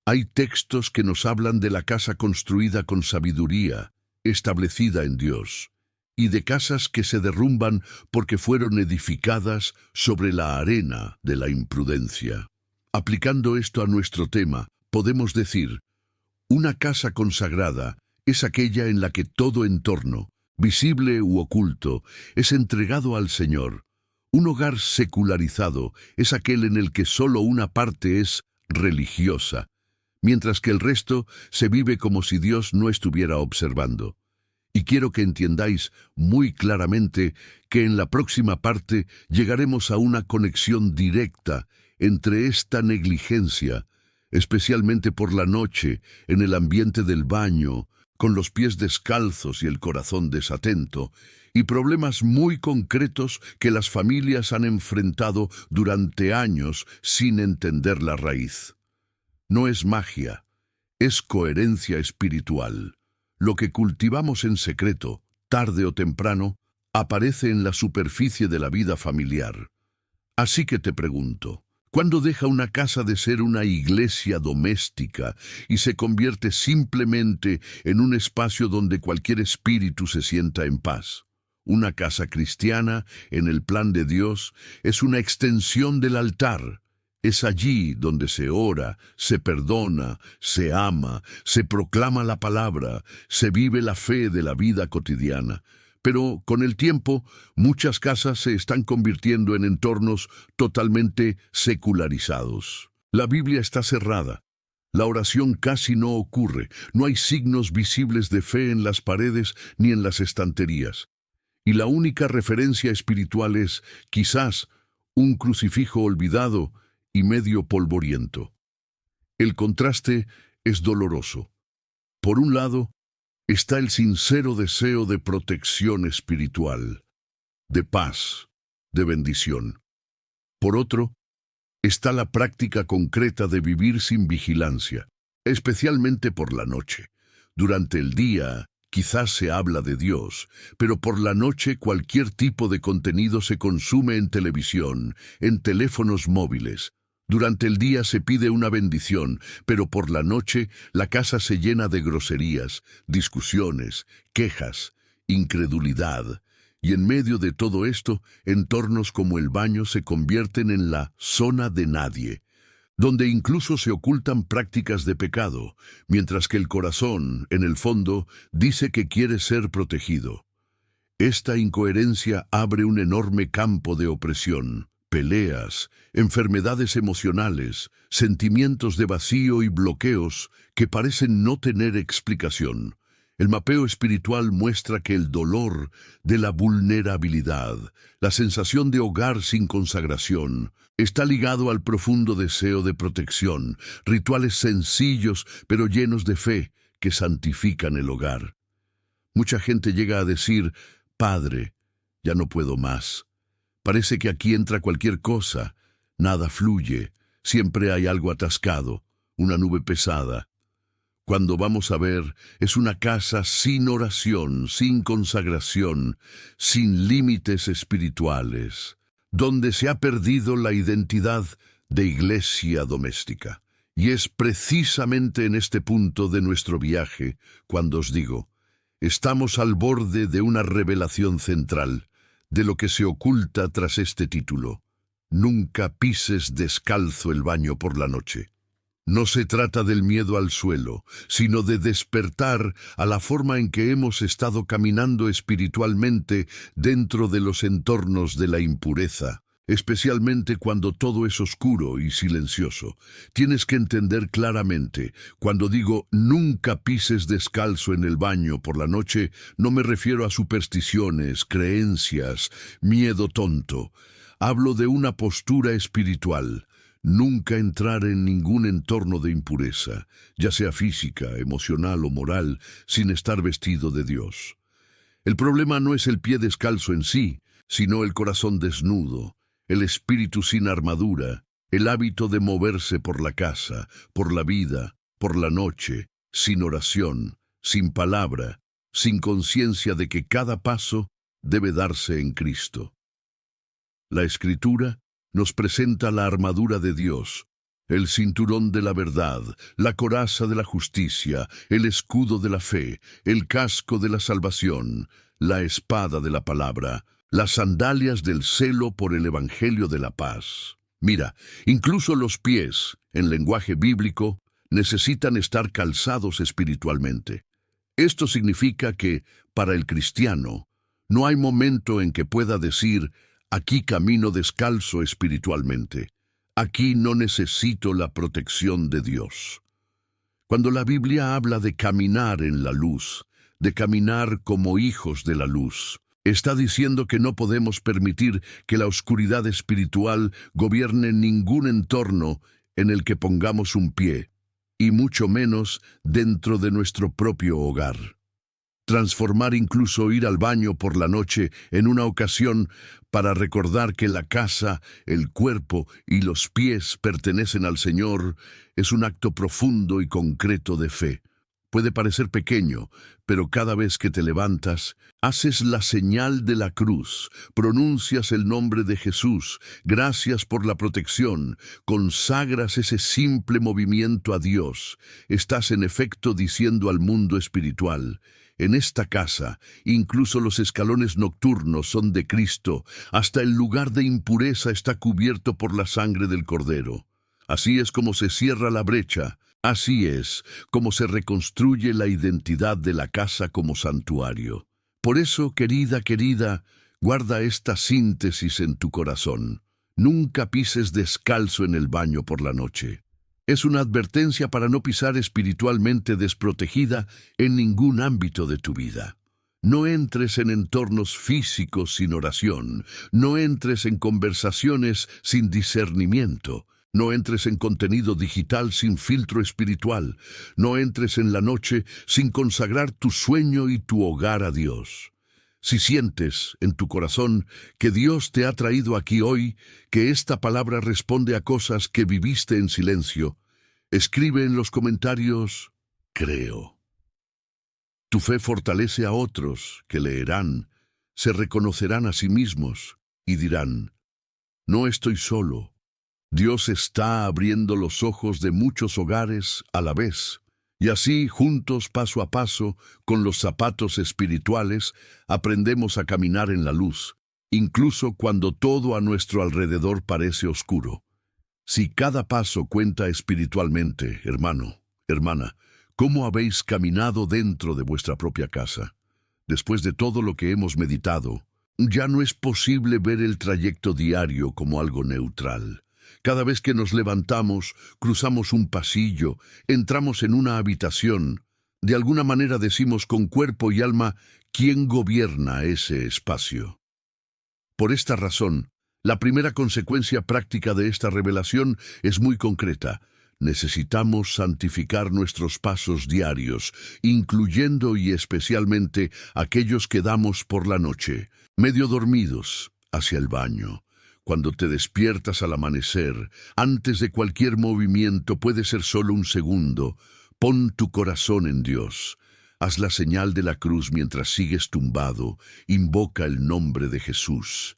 Hay textos que nos hablan de la casa construida con sabiduría, establecida en Dios, y de casas que se derrumban porque fueron edificadas sobre la arena de la imprudencia. Aplicando esto a nuestro tema, podemos decir, una casa consagrada es aquella en la que todo entorno, visible u oculto, es entregado al Señor. Un hogar secularizado es aquel en el que solo una parte es religiosa, mientras que el resto se vive como si Dios no estuviera observando. Y quiero que entiendáis muy claramente que en la próxima parte llegaremos a una conexión directa entre esta negligencia, especialmente por la noche, en el ambiente del baño, con los pies descalzos y el corazón desatento, y problemas muy concretos que las familias han enfrentado durante años sin entender la raíz. No es magia, es coherencia espiritual. Lo que cultivamos en secreto, tarde o temprano, aparece en la superficie de la vida familiar. Así que te pregunto, ¿cuándo deja una casa de ser una iglesia doméstica y se convierte simplemente en un espacio donde cualquier espíritu se sienta en paz? Una casa cristiana, en el plan de Dios, es una extensión del altar. Es allí donde se ora, se perdona, se ama, se proclama la palabra, se vive la fe de la vida cotidiana. Pero con el tiempo, muchas casas se están convirtiendo en entornos totalmente secularizados. La Biblia está cerrada. La oración casi no ocurre. No hay signos visibles de fe en las paredes ni en las estanterías. Y la única referencia espiritual es, quizás, un crucifijo olvidado y medio polvoriento. El contraste es doloroso. Por un lado, está el sincero deseo de protección espiritual, de paz, de bendición. Por otro, está la práctica concreta de vivir sin vigilancia, especialmente por la noche. Durante el día, quizás se habla de Dios, pero por la noche cualquier tipo de contenido se consume en televisión, en teléfonos móviles. Durante el día se pide una bendición, pero por la noche la casa se llena de groserías, discusiones, quejas, incredulidad. Y en medio de todo esto, entornos como el baño se convierten en la zona de nadie, donde incluso se ocultan prácticas de pecado, mientras que el corazón, en el fondo, dice que quiere ser protegido. Esta incoherencia abre un enorme campo de opresión. Peleas, enfermedades emocionales, sentimientos de vacío y bloqueos que parecen no tener explicación. El mapeo espiritual muestra que el dolor de la vulnerabilidad, la sensación de hogar sin consagración, está ligado al profundo deseo de protección, rituales sencillos pero llenos de fe que santifican el hogar. Mucha gente llega a decir, Padre, ya no puedo más. Parece que aquí entra cualquier cosa, nada fluye, siempre hay algo atascado, una nube pesada. Cuando vamos a ver, es una casa sin oración, sin consagración, sin límites espirituales, donde se ha perdido la identidad de iglesia doméstica. Y es precisamente en este punto de nuestro viaje cuando os digo, estamos al borde de una revelación central, de lo que se oculta tras este título. Nunca pises descalzo el baño por la noche. No se trata del miedo al suelo, sino de despertar a la forma en que hemos estado caminando espiritualmente dentro de los entornos de la impureza, especialmente cuando todo es oscuro y silencioso. Tienes que entender claramente, cuando digo nunca pises descalzo en el baño por la noche, no me refiero a supersticiones, creencias, miedo tonto. Hablo de una postura espiritual. Nunca entrar en ningún entorno de impureza, ya sea física, emocional o moral, sin estar vestido de Dios. El problema no es el pie descalzo en sí, sino el corazón desnudo, el espíritu sin armadura, el hábito de moverse por la casa, por la vida, por la noche, sin oración, sin palabra, sin conciencia de que cada paso debe darse en Cristo. La Escritura nos presenta la armadura de Dios, el cinturón de la verdad, la coraza de la justicia, el escudo de la fe, el casco de la salvación, la espada de la palabra, las sandalias del celo por el evangelio de la paz. Mira, incluso los pies, en lenguaje bíblico, necesitan estar calzados espiritualmente. Esto significa que, para el cristiano, no hay momento en que pueda decir: aquí camino descalzo espiritualmente. Aquí no necesito la protección de Dios. Cuando la Biblia habla de caminar en la luz, de caminar como hijos de la luz, está diciendo que no podemos permitir que la oscuridad espiritual gobierne ningún entorno en el que pongamos un pie, y mucho menos dentro de nuestro propio hogar. Transformar incluso ir al baño por la noche en una ocasión para recordar que la casa, el cuerpo y los pies pertenecen al Señor es un acto profundo y concreto de fe. Puede parecer pequeño, pero cada vez que te levantas, haces la señal de la cruz, pronuncias el nombre de Jesús, gracias por la protección, consagras ese simple movimiento a Dios. Estás en efecto diciendo al mundo espiritual: en esta casa, incluso los escalones nocturnos son de Cristo, hasta el lugar de impureza está cubierto por la sangre del Cordero. Así es como se cierra la brecha, así es como se reconstruye la identidad de la casa como santuario. Por eso, querida, guarda esta síntesis en tu corazón. Nunca pises descalzo en el baño por la noche. Es una advertencia para no pisar espiritualmente desprotegida en ningún ámbito de tu vida. No entres en entornos físicos sin oración, no entres en conversaciones sin discernimiento, no entres en contenido digital sin filtro espiritual, no entres en la noche sin consagrar tu sueño y tu hogar a Dios. Si sientes en tu corazón que Dios te ha traído aquí hoy, que esta palabra responde a cosas que viviste en silencio, escribe en los comentarios: creo. Tu fe fortalece a otros que leerán, se reconocerán a sí mismos y dirán: no estoy solo. Dios está abriendo los ojos de muchos hogares a la vez. Y así, juntos, paso a paso, con los zapatos espirituales, aprendemos a caminar en la luz, incluso cuando todo a nuestro alrededor parece oscuro. Si cada paso cuenta espiritualmente, hermano, hermana, ¿cómo habéis caminado dentro de vuestra propia casa? Después de todo lo que hemos meditado, ya no es posible ver el trayecto diario como algo neutral. Cada vez que nos levantamos, cruzamos un pasillo, entramos en una habitación, de alguna manera decimos con cuerpo y alma: ¿quién gobierna ese espacio? Por esta razón, la primera consecuencia práctica de esta revelación es muy concreta. Necesitamos santificar nuestros pasos diarios, incluyendo y especialmente aquellos que damos por la noche, medio dormidos, hacia el baño. Cuando te despiertas al amanecer, antes de cualquier movimiento, puede ser solo un segundo, pon tu corazón en Dios. Haz la señal de la cruz mientras sigues tumbado, invoca el nombre de Jesús.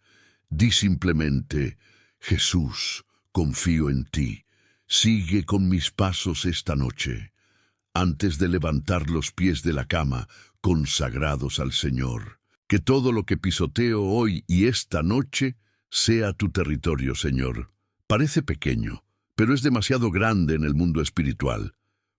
Di simplemente: Jesús, confío en ti. Sigue con mis pasos esta noche. Antes de levantar los pies de la cama, consagrados al Señor. Que todo lo que pisoteo hoy y esta noche sea tu territorio, Señor. Parece pequeño, pero es demasiado grande en el mundo espiritual,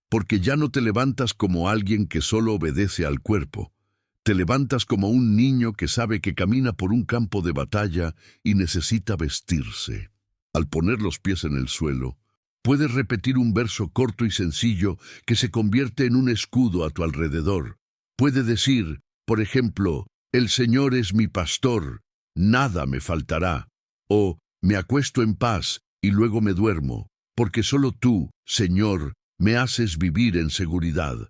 porque ya no te levantas como alguien que solo obedece al cuerpo. Te levantas como un niño que sabe que camina por un campo de batalla y necesita vestirse. Al poner los pies en el suelo, puedes repetir un verso corto y sencillo que se convierte en un escudo a tu alrededor. Puede decir, por ejemplo, «El Señor es mi pastor, nada me faltará», o «Me acuesto en paz y luego me duermo, porque solo tú, Señor, me haces vivir en seguridad».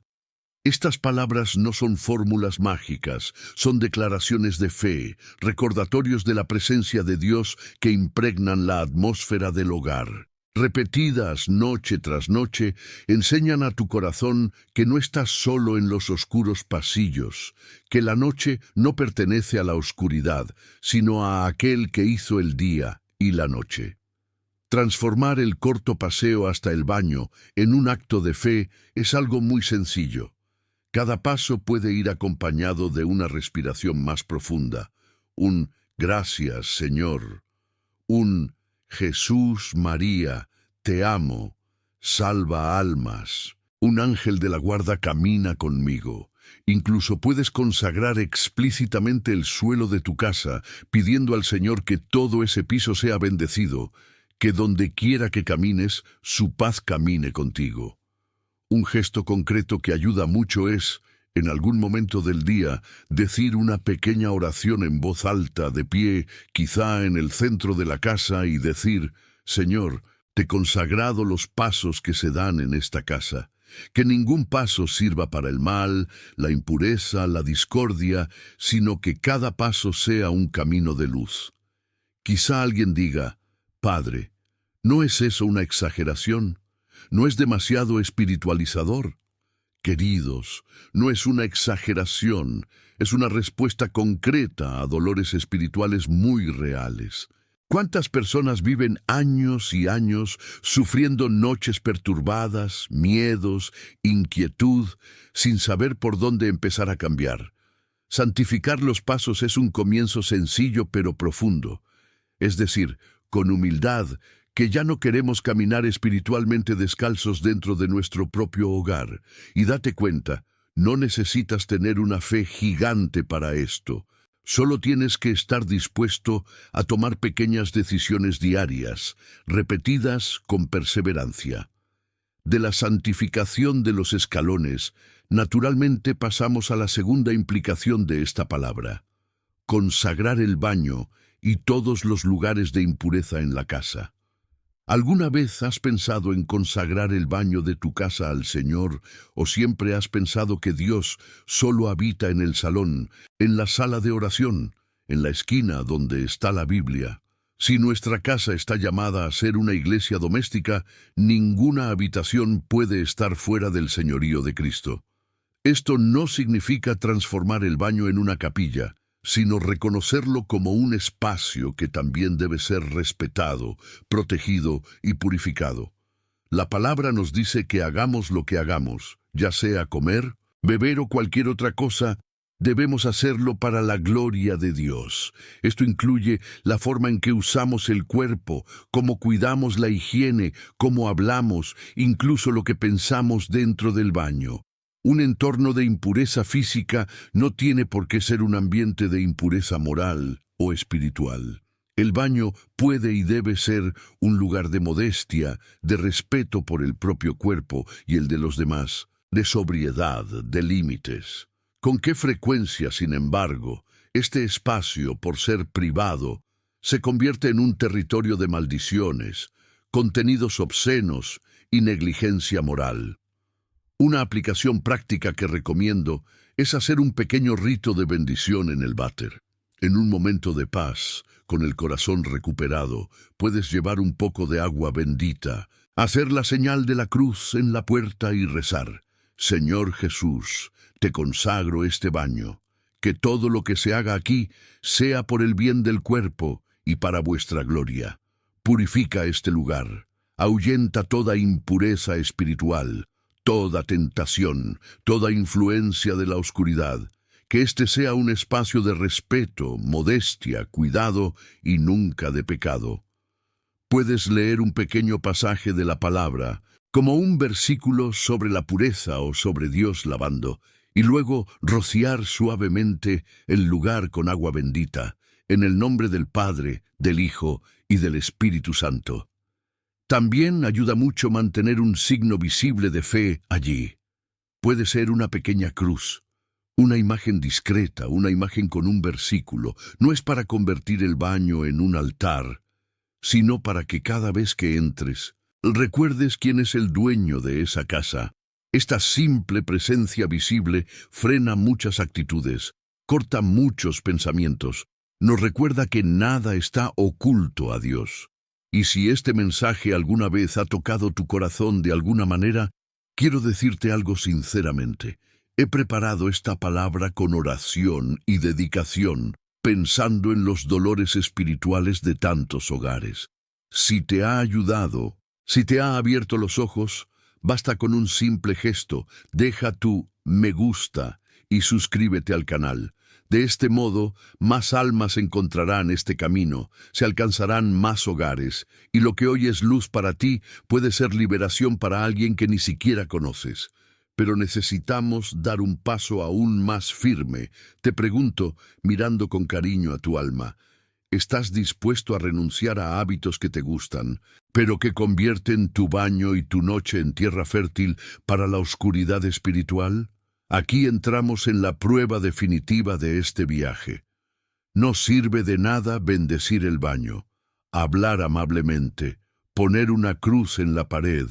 Estas palabras no son fórmulas mágicas, son declaraciones de fe, recordatorios de la presencia de Dios que impregnan la atmósfera del hogar. Repetidas noche tras noche, enseñan a tu corazón que no estás solo en los oscuros pasillos, que la noche no pertenece a la oscuridad, sino a aquel que hizo el día y la noche. Transformar el corto paseo hasta el baño en un acto de fe es algo muy sencillo. Cada paso puede ir acompañado de una respiración más profunda, un «Gracias, Señor», un «Jesús, María, te amo, salva almas», «Un ángel de la guarda camina conmigo». Incluso puedes consagrar explícitamente el suelo de tu casa, pidiendo al Señor que todo ese piso sea bendecido, que donde quiera que camines, su paz camine contigo. Un gesto concreto que ayuda mucho es, en algún momento del día, decir una pequeña oración en voz alta, de pie, quizá en el centro de la casa, y decir, «Señor, te he consagrado los pasos que se dan en esta casa. Que ningún paso sirva para el mal, la impureza, la discordia, sino que cada paso sea un camino de luz». Quizá alguien diga, «Padre, ¿no es eso una exageración? ¿No es demasiado espiritualizador?». Queridos, no es una exageración, es una respuesta concreta a dolores espirituales muy reales. ¿Cuántas personas viven años y años sufriendo noches perturbadas, miedos, inquietud, sin saber por dónde empezar a cambiar? Santificar los pasos es un comienzo sencillo pero profundo, es decir, con humildad, que ya no queremos caminar espiritualmente descalzos dentro de nuestro propio hogar. Y date cuenta, no necesitas tener una fe gigante para esto. Solo tienes que estar dispuesto a tomar pequeñas decisiones diarias, repetidas con perseverancia. De la santificación de los escalones, naturalmente pasamos a la segunda implicación de esta palabra: consagrar el baño y todos los lugares de impureza en la casa. ¿Alguna vez has pensado en consagrar el baño de tu casa al Señor, o siempre has pensado que Dios solo habita en el salón, en la sala de oración, en la esquina donde está la Biblia? Si nuestra casa está llamada a ser una iglesia doméstica, ninguna habitación puede estar fuera del señorío de Cristo. Esto no significa transformar el baño en una capilla, sino reconocerlo como un espacio que también debe ser respetado, protegido y purificado. La palabra nos dice que hagamos lo que hagamos, ya sea comer, beber o cualquier otra cosa, debemos hacerlo para la gloria de Dios. Esto incluye la forma en que usamos el cuerpo, cómo cuidamos la higiene, cómo hablamos, incluso lo que pensamos dentro del baño. Un entorno de impureza física no tiene por qué ser un ambiente de impureza moral o espiritual. El baño puede y debe ser un lugar de modestia, de respeto por el propio cuerpo y el de los demás, de sobriedad, de límites. ¿Con qué frecuencia, sin embargo, este espacio, por ser privado, se convierte en un territorio de maldiciones, contenidos obscenos y negligencia moral? Una aplicación práctica que recomiendo es hacer un pequeño rito de bendición en el váter. En un momento de paz, con el corazón recuperado, puedes llevar un poco de agua bendita, hacer la señal de la cruz en la puerta y rezar: «Señor Jesús, te consagro este baño. Que todo lo que se haga aquí sea por el bien del cuerpo y para vuestra gloria. Purifica este lugar, ahuyenta toda impureza espiritual, toda tentación, toda influencia de la oscuridad, que éste sea un espacio de respeto, modestia, cuidado y nunca de pecado. Puedes leer un pequeño pasaje de la palabra, como un versículo sobre la pureza o sobre Dios lavando, y luego rociar suavemente el lugar con agua bendita, en el nombre del Padre, del Hijo y del Espíritu Santo. También ayuda mucho mantener un signo visible de fe allí. Puede ser una pequeña cruz, una imagen discreta, una imagen con un versículo. No es para convertir el baño en un altar, sino para que cada vez que entres, recuerdes quién es el dueño de esa casa. Esta simple presencia visible frena muchas actitudes, corta muchos pensamientos, nos recuerda que nada está oculto a Dios. Y si este mensaje alguna vez ha tocado tu corazón de alguna manera, quiero decirte algo sinceramente. He preparado esta palabra con oración y dedicación, pensando en los dolores espirituales de tantos hogares. Si te ha ayudado, si te ha abierto los ojos, basta con un simple gesto. Deja tu me gusta y suscríbete al canal. De este modo, más almas encontrarán este camino, se alcanzarán más hogares, y lo que hoy es luz para ti puede ser liberación para alguien que ni siquiera conoces. Pero necesitamos dar un paso aún más firme. Te pregunto, mirando con cariño a tu alma, ¿estás dispuesto a renunciar a hábitos que te gustan, pero que convierten tu baño y tu noche en tierra fértil para la oscuridad espiritual? Aquí entramos en la prueba definitiva de este viaje. No sirve de nada bendecir el baño, hablar amablemente, poner una cruz en la pared,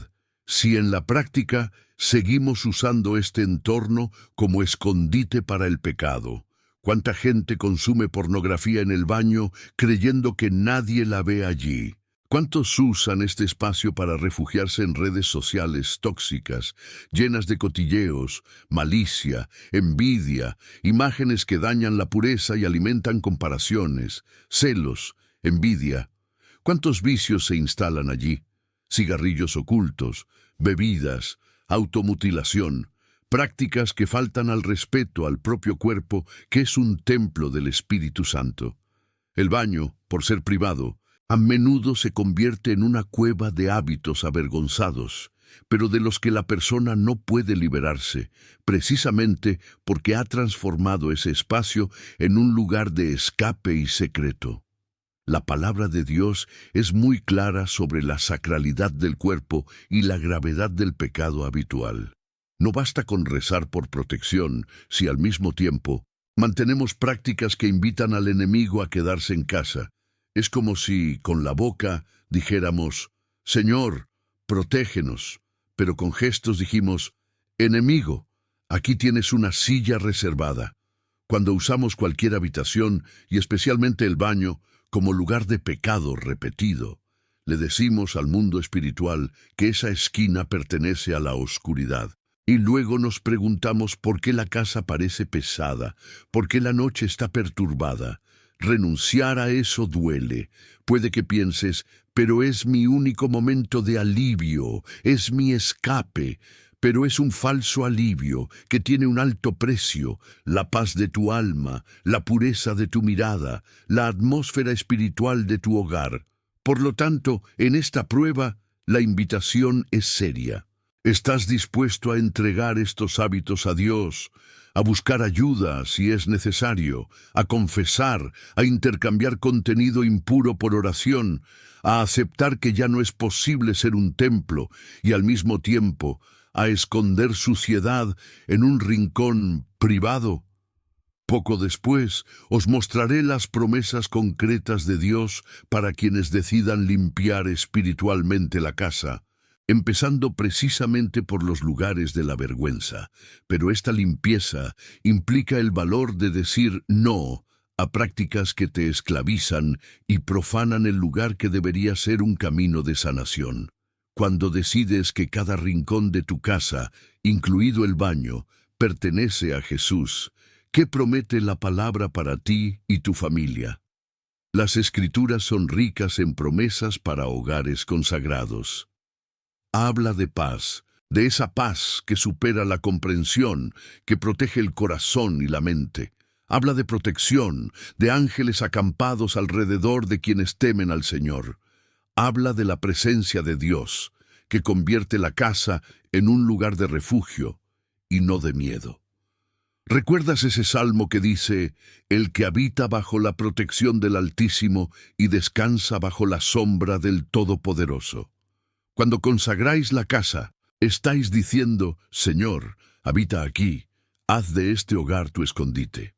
si en la práctica seguimos usando este entorno como escondite para el pecado. ¿Cuánta gente consume pornografía en el baño creyendo que nadie la ve allí? ¿Cuántos usan este espacio para refugiarse en redes sociales tóxicas, llenas de cotilleos, malicia, envidia, imágenes que dañan la pureza y alimentan comparaciones, celos, envidia? ¿Cuántos vicios se instalan allí? Cigarrillos ocultos, bebidas, automutilación, prácticas que faltan al respeto al propio cuerpo, que es un templo del Espíritu Santo. El baño, por ser privado, a menudo se convierte en una cueva de hábitos avergonzados, pero de los que la persona no puede liberarse, precisamente porque ha transformado ese espacio en un lugar de escape y secreto. La palabra de Dios es muy clara sobre la sacralidad del cuerpo y la gravedad del pecado habitual. No basta con rezar por protección si al mismo tiempo mantenemos prácticas que invitan al enemigo a quedarse en casa. Es como si, con la boca, dijéramos, Señor, protégenos, pero con gestos dijimos, enemigo, aquí tienes una silla reservada. Cuando usamos cualquier habitación, y especialmente el baño, como lugar de pecado repetido, le decimos al mundo espiritual que esa esquina pertenece a la oscuridad. Y luego nos preguntamos por qué la casa parece pesada, por qué la noche está perturbada. Renunciar a eso duele. Puede que pienses, pero es mi único momento de alivio, es mi escape. Pero es un falso alivio que tiene un alto precio: la paz de tu alma, la pureza de tu mirada, la atmósfera espiritual de tu hogar. Por lo tanto, en esta prueba, la invitación es seria. ¿Estás dispuesto a entregar estos hábitos a Dios, a buscar ayuda si es necesario, a confesar, a intercambiar contenido impuro por oración, a aceptar que ya no es posible ser un templo y al mismo tiempo a esconder suciedad en un rincón privado? Poco después os mostraré las promesas concretas de Dios para quienes decidan limpiar espiritualmente la casa, empezando precisamente por los lugares de la vergüenza. Pero esta limpieza implica el valor de decir no a prácticas que te esclavizan y profanan el lugar que debería ser un camino de sanación. Cuando decides que cada rincón de tu casa, incluido el baño, pertenece a Jesús, ¿qué promete la palabra para ti y tu familia? Las Escrituras son ricas en promesas para hogares consagrados. Habla de paz, de esa paz que supera la comprensión, que protege el corazón y la mente. Habla de protección, de ángeles acampados alrededor de quienes temen al Señor. Habla de la presencia de Dios, que convierte la casa en un lugar de refugio y no de miedo. ¿Recuerdas ese salmo que dice, el que habita bajo la protección del Altísimo y descansa bajo la sombra del Todopoderoso? Cuando consagráis la casa, estáis diciendo, Señor, habita aquí, haz de este hogar tu escondite.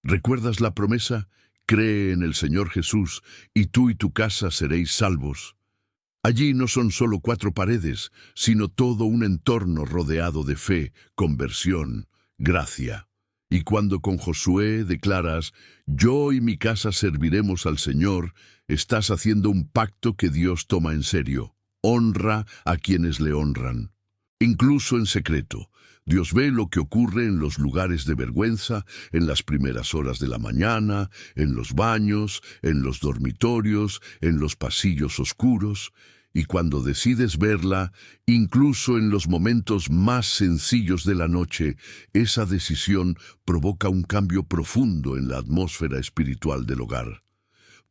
¿Recuerdas la promesa? Cree en el Señor Jesús, y tú y tu casa seréis salvos. Allí no son solo 4 paredes, sino todo un entorno rodeado de fe, conversión, gracia. Y cuando con Josué declaras, yo y mi casa serviremos al Señor, estás haciendo un pacto que Dios toma en serio. Honra a quienes le honran. Incluso en secreto, Dios ve lo que ocurre en los lugares de vergüenza, en las primeras horas de la mañana, en los baños, en los dormitorios, en los pasillos oscuros. Y cuando decides verla, incluso en los momentos más sencillos de la noche, esa decisión provoca un cambio profundo en la atmósfera espiritual del hogar.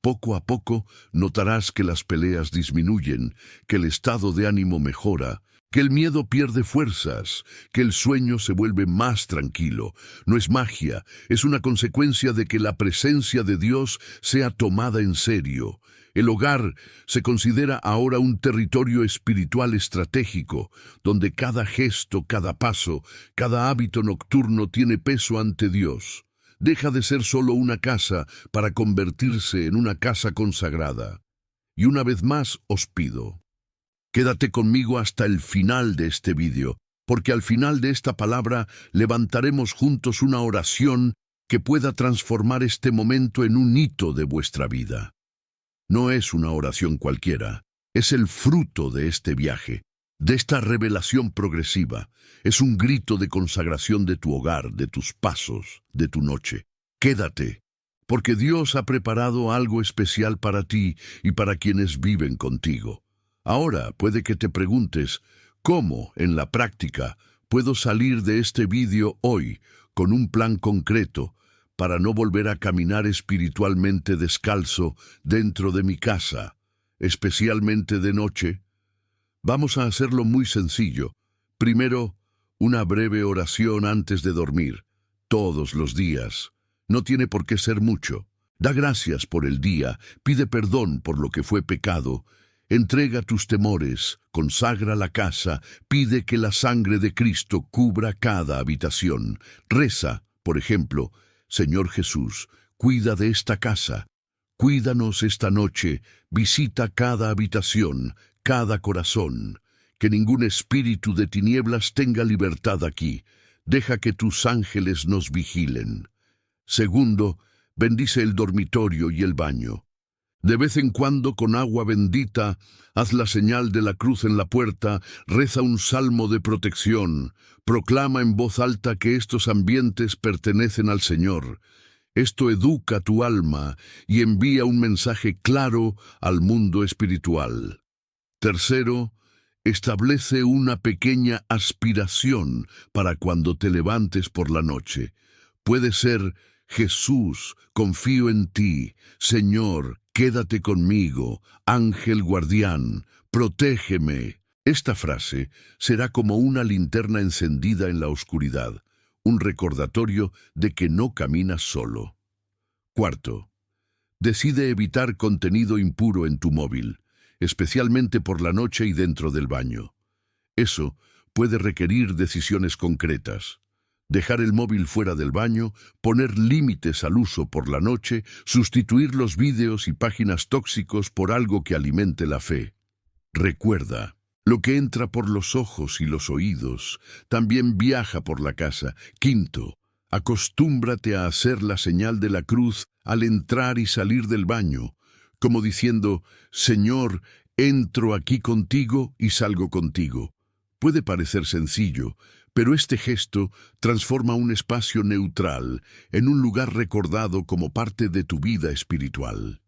Poco a poco notarás que las peleas disminuyen, que el estado de ánimo mejora, que el miedo pierde fuerzas, que el sueño se vuelve más tranquilo. No es magia, es una consecuencia de que la presencia de Dios sea tomada en serio. El hogar se considera ahora un territorio espiritual estratégico, donde cada gesto, cada paso, cada hábito nocturno tiene peso ante Dios. Deja de ser solo una casa para convertirse en una casa consagrada. Y una vez más os pido, quédate conmigo hasta el final de este vídeo, porque al final de esta palabra levantaremos juntos una oración que pueda transformar este momento en un hito de vuestra vida. No es una oración cualquiera, es el fruto de este viaje, de esta revelación progresiva. Es un grito de consagración de tu hogar, de tus pasos, de tu noche. Quédate, porque Dios ha preparado algo especial para ti y para quienes viven contigo. Ahora puede que te preguntes, ¿cómo, en la práctica, puedo salir de este vídeo hoy con un plan concreto para no volver a caminar espiritualmente descalzo dentro de mi casa, especialmente de noche? Vamos a hacerlo muy sencillo. Primero, una breve oración antes de dormir, todos los días. No tiene por qué ser mucho. Da gracias por el día, pide perdón por lo que fue pecado, entrega tus temores, consagra la casa, pide que la sangre de Cristo cubra cada habitación. Reza, por ejemplo, Señor Jesús, cuida de esta casa, cuídanos esta noche, visita cada habitación, cada corazón, que ningún espíritu de tinieblas tenga libertad aquí, deja que tus ángeles nos vigilen. Segundo, bendice el dormitorio y el baño. De vez en cuando, con agua bendita, haz la señal de la cruz en la puerta, reza un salmo de protección, proclama en voz alta que estos ambientes pertenecen al Señor. Esto educa tu alma y envía un mensaje claro al mundo espiritual. Tercero, establece una pequeña aspiración para cuando te levantes por la noche. Puede ser, Jesús, confío en ti, Señor, quédate conmigo, ángel guardián, protégeme. Esta frase será como una linterna encendida en la oscuridad, un recordatorio de que no caminas solo. Cuarto, decide evitar contenido impuro en tu móvil, especialmente por la noche y dentro del baño. Eso puede requerir decisiones concretas. Dejar el móvil fuera del baño, poner límites al uso por la noche, sustituir los vídeos y páginas tóxicos por algo que alimente la fe. Recuerda, lo que entra por los ojos y los oídos también viaja por la casa. Quinto, acostúmbrate a hacer la señal de la cruz al entrar y salir del baño, como diciendo, Señor, entro aquí contigo y salgo contigo. Puede parecer sencillo, pero este gesto transforma un espacio neutral en un lugar recordado como parte de tu vida espiritual.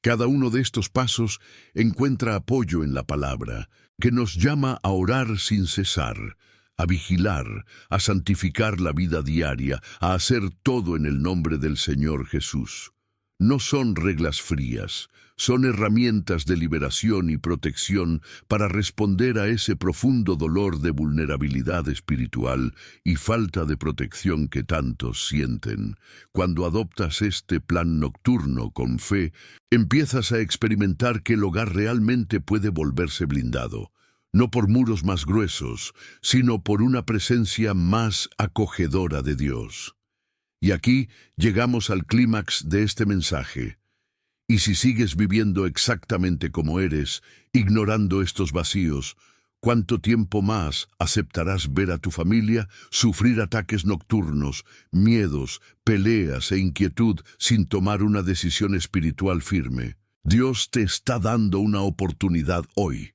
Cada uno de estos pasos encuentra apoyo en la palabra, que nos llama a orar sin cesar, a vigilar, a santificar la vida diaria, a hacer todo en el nombre del Señor Jesús. No son reglas frías, son herramientas de liberación y protección para responder a ese profundo dolor de vulnerabilidad espiritual y falta de protección que tantos sienten. Cuando adoptas este plan nocturno con fe, empiezas a experimentar que el hogar realmente puede volverse blindado, no por muros más gruesos, sino por una presencia más acogedora de Dios. Y aquí llegamos al clímax de este mensaje. Y si sigues viviendo exactamente como eres, ignorando estos vacíos, ¿cuánto tiempo más aceptarás ver a tu familia sufrir ataques nocturnos, miedos, peleas e inquietud sin tomar una decisión espiritual firme? Dios te está dando una oportunidad hoy.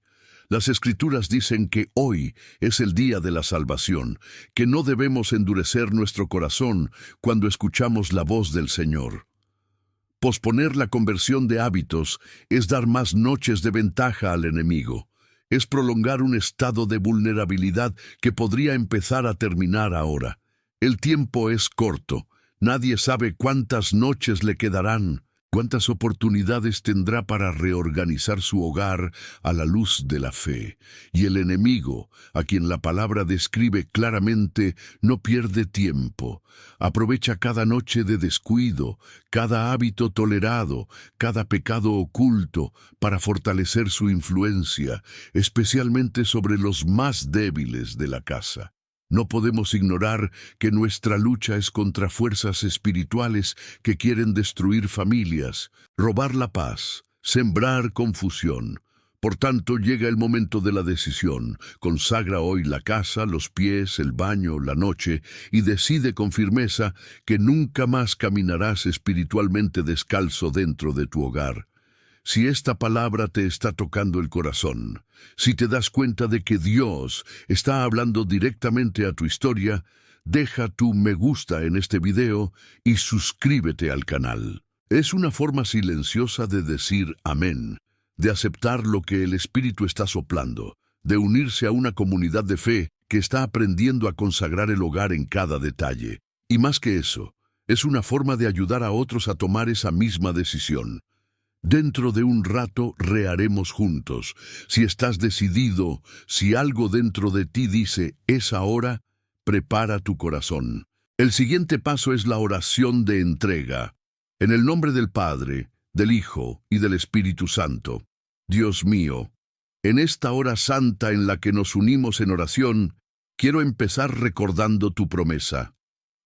Las Escrituras dicen que hoy es el día de la salvación, que no debemos endurecer nuestro corazón cuando escuchamos la voz del Señor. Posponer la conversión de hábitos es dar más noches de ventaja al enemigo. Es prolongar un estado de vulnerabilidad que podría empezar a terminar ahora. El tiempo es corto. Nadie sabe cuántas noches le quedarán. ¿Cuántas oportunidades tendrá para reorganizar su hogar a la luz de la fe? Y el enemigo, a quien la palabra describe claramente, no pierde tiempo. Aprovecha cada noche de descuido, cada hábito tolerado, cada pecado oculto, para fortalecer su influencia, especialmente sobre los más débiles de la casa. No podemos ignorar que nuestra lucha es contra fuerzas espirituales que quieren destruir familias, robar la paz, sembrar confusión. Por tanto, llega el momento de la decisión. Consagra hoy la casa, los pies, el baño, la noche, y decide con firmeza que nunca más caminarás espiritualmente descalzo dentro de tu hogar. Si esta palabra te está tocando el corazón, si te das cuenta de que Dios está hablando directamente a tu historia, deja tu me gusta en este video y suscríbete al canal. Es una forma silenciosa de decir amén, de aceptar lo que el Espíritu está soplando, de unirse a una comunidad de fe que está aprendiendo a consagrar el hogar en cada detalle. Y más que eso, es una forma de ayudar a otros a tomar esa misma decisión. Dentro de un rato reharemos juntos. Si estás decidido, si algo dentro de ti dice, es ahora, prepara tu corazón. El siguiente paso es la oración de entrega. En el nombre del Padre, del Hijo y del Espíritu Santo. Dios mío, en esta hora santa en la que nos unimos en oración, quiero empezar recordando tu promesa.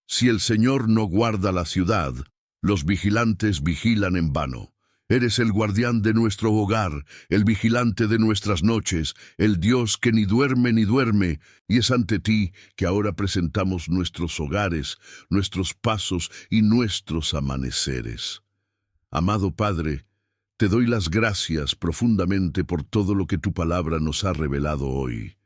Si el Señor no guarda la ciudad, los vigilantes vigilan en vano. Eres el guardián de nuestro hogar, el vigilante de nuestras noches, el Dios que ni duerme, y es ante ti que ahora presentamos nuestros hogares, nuestros pasos y nuestros amaneceres. Amado Padre, te doy las gracias profundamente por todo lo que tu palabra nos ha revelado hoy.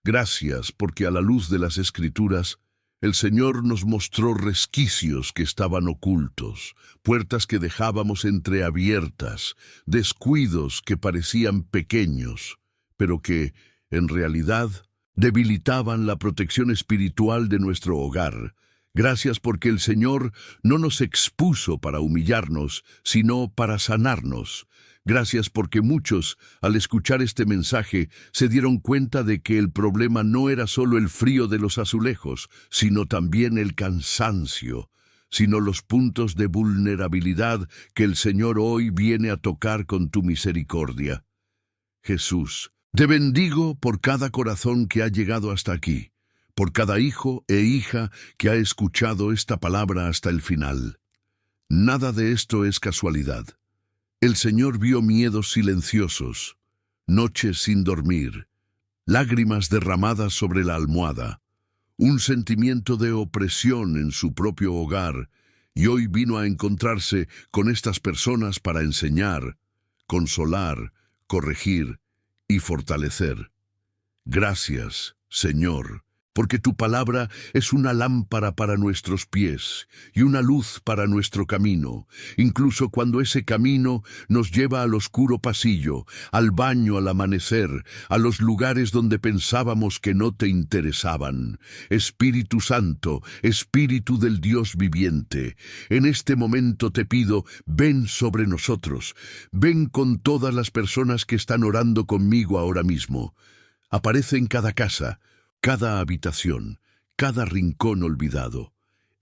Gracias porque a la luz de las Escrituras, el Señor nos mostró resquicios que estaban ocultos, puertas que dejábamos entreabiertas, descuidos que parecían pequeños, pero que, en realidad, debilitaban la protección espiritual de nuestro hogar. Gracias porque el Señor no nos expuso para humillarnos, sino para sanarnos. Gracias porque muchos, al escuchar este mensaje, se dieron cuenta de que el problema no era solo el frío de los azulejos, sino también el cansancio, sino los puntos de vulnerabilidad que el Señor hoy viene a tocar con tu misericordia. Jesús, te bendigo por cada corazón que ha llegado hasta aquí, por cada hijo e hija que ha escuchado esta palabra hasta el final. Nada de esto es casualidad. El Señor vio miedos silenciosos, noches sin dormir, lágrimas derramadas sobre la almohada, un sentimiento de opresión en su propio hogar, y hoy vino a encontrarse con estas personas para enseñar, consolar, corregir y fortalecer. Gracias, Señor, porque tu palabra es una lámpara para nuestros pies y una luz para nuestro camino, incluso cuando ese camino nos lleva al oscuro pasillo, al baño al amanecer, a los lugares donde pensábamos que no te interesaban. Espíritu Santo, Espíritu del Dios viviente, en este momento te pido, ven sobre nosotros, ven con todas las personas que están orando conmigo ahora mismo. Aparece en cada casa, cada habitación, cada rincón olvidado.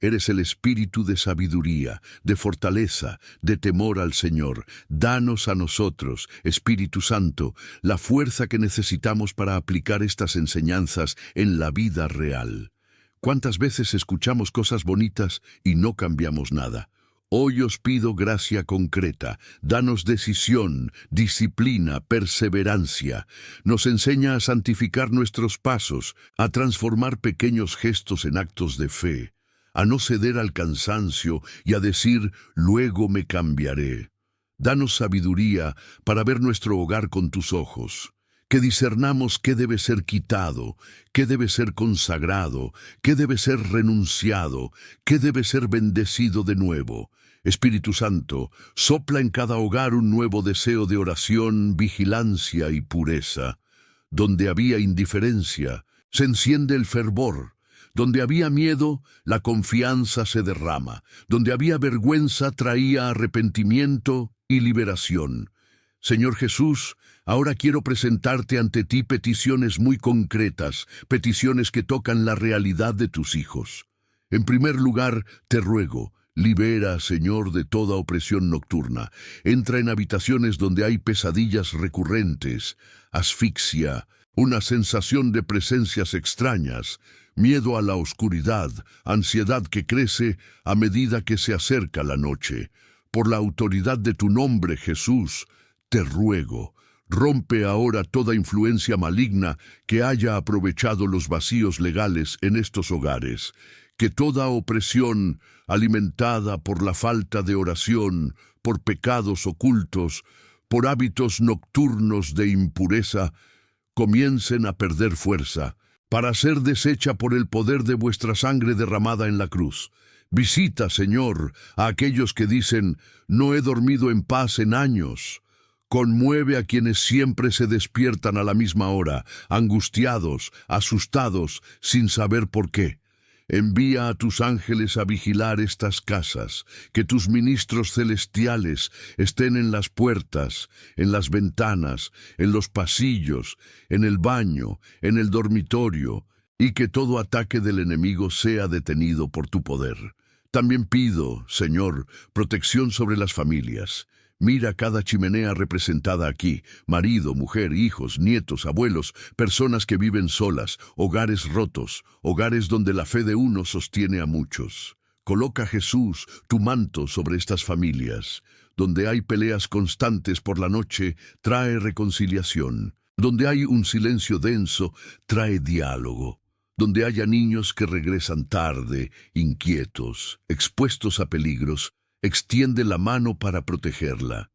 Eres el espíritu de sabiduría, de fortaleza, de temor al Señor. Danos a nosotros, Espíritu Santo, la fuerza que necesitamos para aplicar estas enseñanzas en la vida real. ¿Cuántas veces escuchamos cosas bonitas y no cambiamos nada? Hoy os pido gracia concreta, danos decisión, disciplina, perseverancia. Nos enseña a santificar nuestros pasos, a transformar pequeños gestos en actos de fe, a no ceder al cansancio y a decir, luego me cambiaré. Danos sabiduría para ver nuestro hogar con tus ojos, que discernamos qué debe ser quitado, qué debe ser consagrado, qué debe ser renunciado, qué debe ser bendecido de nuevo. Espíritu Santo, sopla en cada hogar un nuevo deseo de oración, vigilancia y pureza. Donde había indiferencia, se enciende el fervor. Donde había miedo, la confianza se derrama. Donde había vergüenza, traía arrepentimiento y liberación. Señor Jesús, ahora quiero presentarte ante ti peticiones muy concretas, peticiones que tocan la realidad de tus hijos. En primer lugar, te ruego, libera, Señor, de toda opresión nocturna. Entra en habitaciones donde hay pesadillas recurrentes, asfixia, una sensación de presencias extrañas, miedo a la oscuridad, ansiedad que crece a medida que se acerca la noche. Por la autoridad de tu nombre, Jesús, te ruego, rompe ahora toda influencia maligna que haya aprovechado los vacíos legales en estos hogares. Que toda opresión alimentada por la falta de oración, por pecados ocultos, por hábitos nocturnos de impureza, comiencen a perder fuerza, para ser deshecha por el poder de vuestra sangre derramada en la cruz. Visita, Señor, a aquellos que dicen, no he dormido en paz en años. Conmueve a quienes siempre se despiertan a la misma hora, angustiados, asustados, sin saber por qué. Envía a tus ángeles a vigilar estas casas, que tus ministros celestiales estén en las puertas, en las ventanas, en los pasillos, en el baño, en el dormitorio, y que todo ataque del enemigo sea detenido por tu poder. También pido, Señor, protección sobre las familias. Mira cada chimenea representada aquí, marido, mujer, hijos, nietos, abuelos, personas que viven solas, hogares rotos, hogares donde la fe de uno sostiene a muchos. Coloca, Jesús, tu manto sobre estas familias. Donde hay peleas constantes por la noche, trae reconciliación. Donde hay un silencio denso, trae diálogo. Donde haya niños que regresan tarde, inquietos, expuestos a peligros, extiende la mano para protegerla.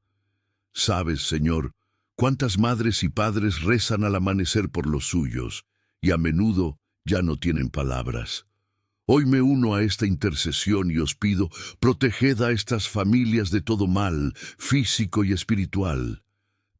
Sabes, Señor, cuántas madres y padres rezan al amanecer por los suyos, y a menudo ya no tienen palabras. Hoy me uno a esta intercesión y os pido, proteged a estas familias de todo mal, físico y espiritual.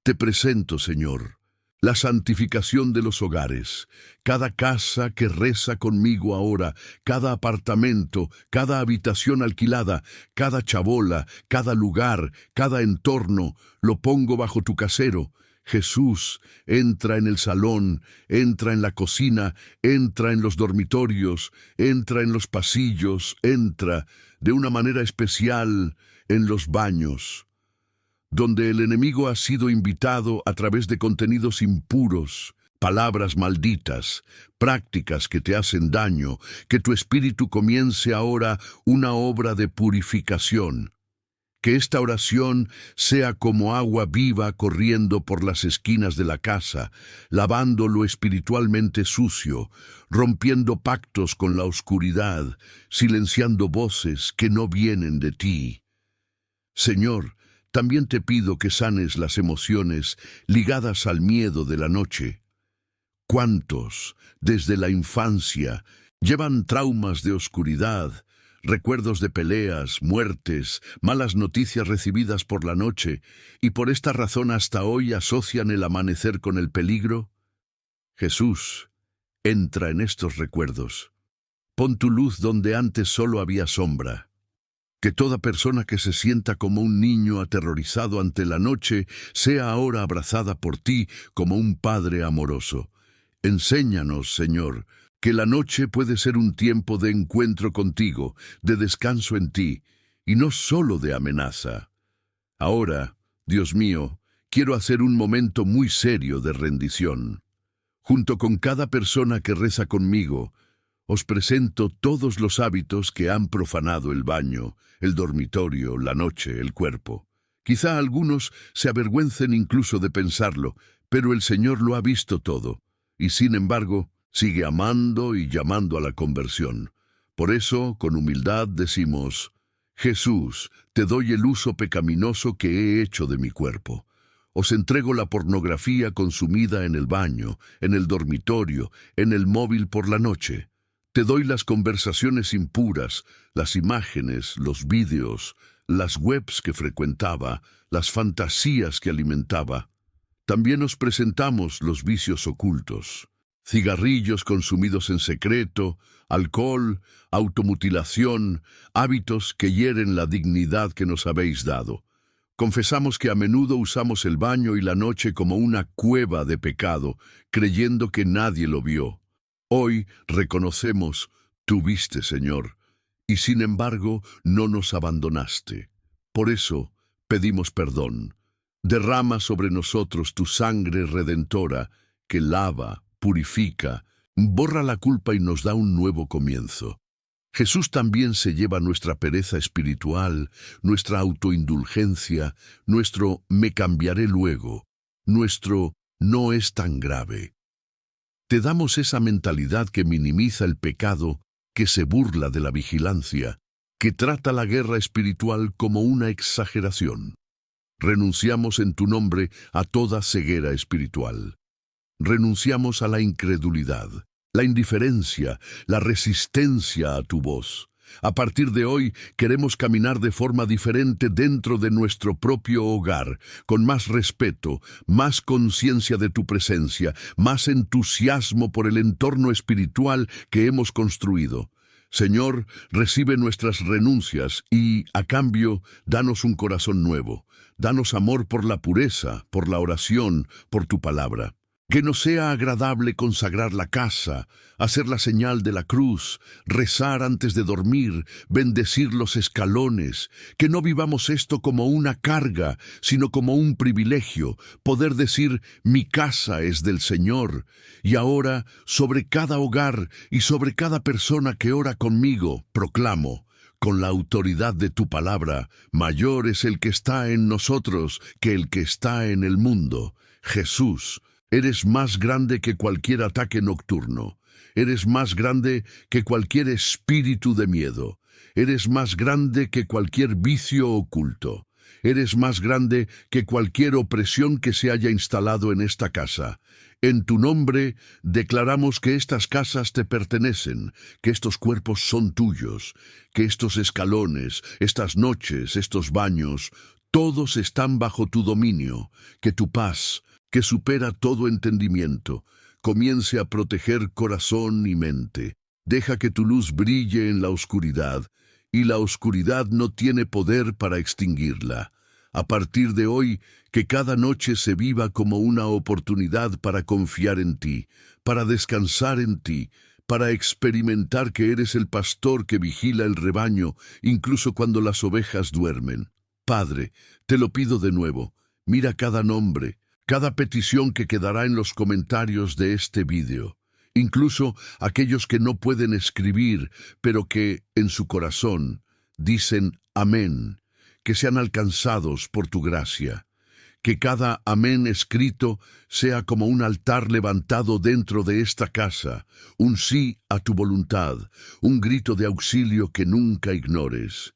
Te presento, Señor, la santificación de los hogares, cada casa que reza conmigo ahora, cada apartamento, cada habitación alquilada, cada chabola, cada lugar, cada entorno, lo pongo bajo tu casero. Jesús, entra en el salón, entra en la cocina, entra en los dormitorios, entra en los pasillos, entra de una manera especial en los baños, donde el enemigo ha sido invitado a través de contenidos impuros, palabras malditas, prácticas que te hacen daño, que tu espíritu comience ahora una obra de purificación. Que esta oración sea como agua viva corriendo por las esquinas de la casa, lavando lo espiritualmente sucio, rompiendo pactos con la oscuridad, silenciando voces que no vienen de ti. Señor, también te pido que sanes las emociones ligadas al miedo de la noche. ¿Cuántos, desde la infancia, llevan traumas de oscuridad, recuerdos de peleas, muertes, malas noticias recibidas por la noche, y por esta razón hasta hoy asocian el amanecer con el peligro? Jesús entra en estos recuerdos. Pon tu luz donde antes solo había sombra. Que toda persona que se sienta como un niño aterrorizado ante la noche sea ahora abrazada por ti como un Padre amoroso. Enséñanos, Señor, que la noche puede ser un tiempo de encuentro contigo, de descanso en ti, y no solo de amenaza. Ahora, Dios mío, quiero hacer un momento muy serio de rendición. Junto con cada persona que reza conmigo, os presento todos los hábitos que han profanado el baño, el dormitorio, la noche, el cuerpo. Quizá algunos se avergüencen incluso de pensarlo, pero el Señor lo ha visto todo, y sin embargo, sigue amando y llamando a la conversión. Por eso, con humildad decimos: Jesús, te doy el uso pecaminoso que he hecho de mi cuerpo. Os entrego la pornografía consumida en el baño, en el dormitorio, en el móvil por la noche. Te doy las conversaciones impuras, las imágenes, los vídeos, las webs que frecuentaba, las fantasías que alimentaba. También os presentamos los vicios ocultos: cigarrillos consumidos en secreto, alcohol, automutilación, hábitos que hieren la dignidad que nos habéis dado. Confesamos que a menudo usamos el baño y la noche como una cueva de pecado, creyendo que nadie lo vio. Hoy reconocemos, tú viste, Señor, y sin embargo no nos abandonaste. Por eso pedimos perdón. Derrama sobre nosotros tu sangre redentora, que lava, purifica, borra la culpa y nos da un nuevo comienzo. Jesús también se lleva nuestra pereza espiritual, nuestra autoindulgencia, nuestro me cambiaré luego, nuestro no es tan grave. Te damos esa mentalidad que minimiza el pecado, que se burla de la vigilancia, que trata la guerra espiritual como una exageración. Renunciamos en tu nombre a toda ceguera espiritual. Renunciamos a la incredulidad, la indiferencia, la resistencia a tu voz. A partir de hoy queremos caminar de forma diferente dentro de nuestro propio hogar, con más respeto, más conciencia de tu presencia, más entusiasmo por el entorno espiritual que hemos construido. Señor, recibe nuestras renuncias y, a cambio, danos un corazón nuevo. Danos amor por la pureza, por la oración, por tu palabra. Que nos sea agradable consagrar la casa, hacer la señal de la cruz, rezar antes de dormir, bendecir los escalones. Que no vivamos esto como una carga, sino como un privilegio, poder decir: mi casa es del Señor. Y ahora, sobre cada hogar y sobre cada persona que ora conmigo, proclamo: con la autoridad de tu palabra, mayor es el que está en nosotros que el que está en el mundo. Jesús, eres más grande que cualquier ataque nocturno. Eres más grande que cualquier espíritu de miedo. Eres más grande que cualquier vicio oculto. Eres más grande que cualquier opresión que se haya instalado en esta casa. En tu nombre declaramos que estas casas te pertenecen, que estos cuerpos son tuyos, que estos escalones, estas noches, estos baños, todos están bajo tu dominio, que tu paz, que supera todo entendimiento, comience a proteger corazón y mente. Deja que tu luz brille en la oscuridad, y la oscuridad no tiene poder para extinguirla. A partir de hoy, que cada noche se viva como una oportunidad para confiar en ti, para descansar en ti, para experimentar que eres el pastor que vigila el rebaño, incluso cuando las ovejas duermen. Padre, te lo pido de nuevo, mira cada nombre, cada petición que quedará en los comentarios de este vídeo, incluso aquellos que no pueden escribir, pero que, en su corazón, dicen amén, que sean alcanzados por tu gracia. Que cada amén escrito sea como un altar levantado dentro de esta casa, un sí a tu voluntad, un grito de auxilio que nunca ignores.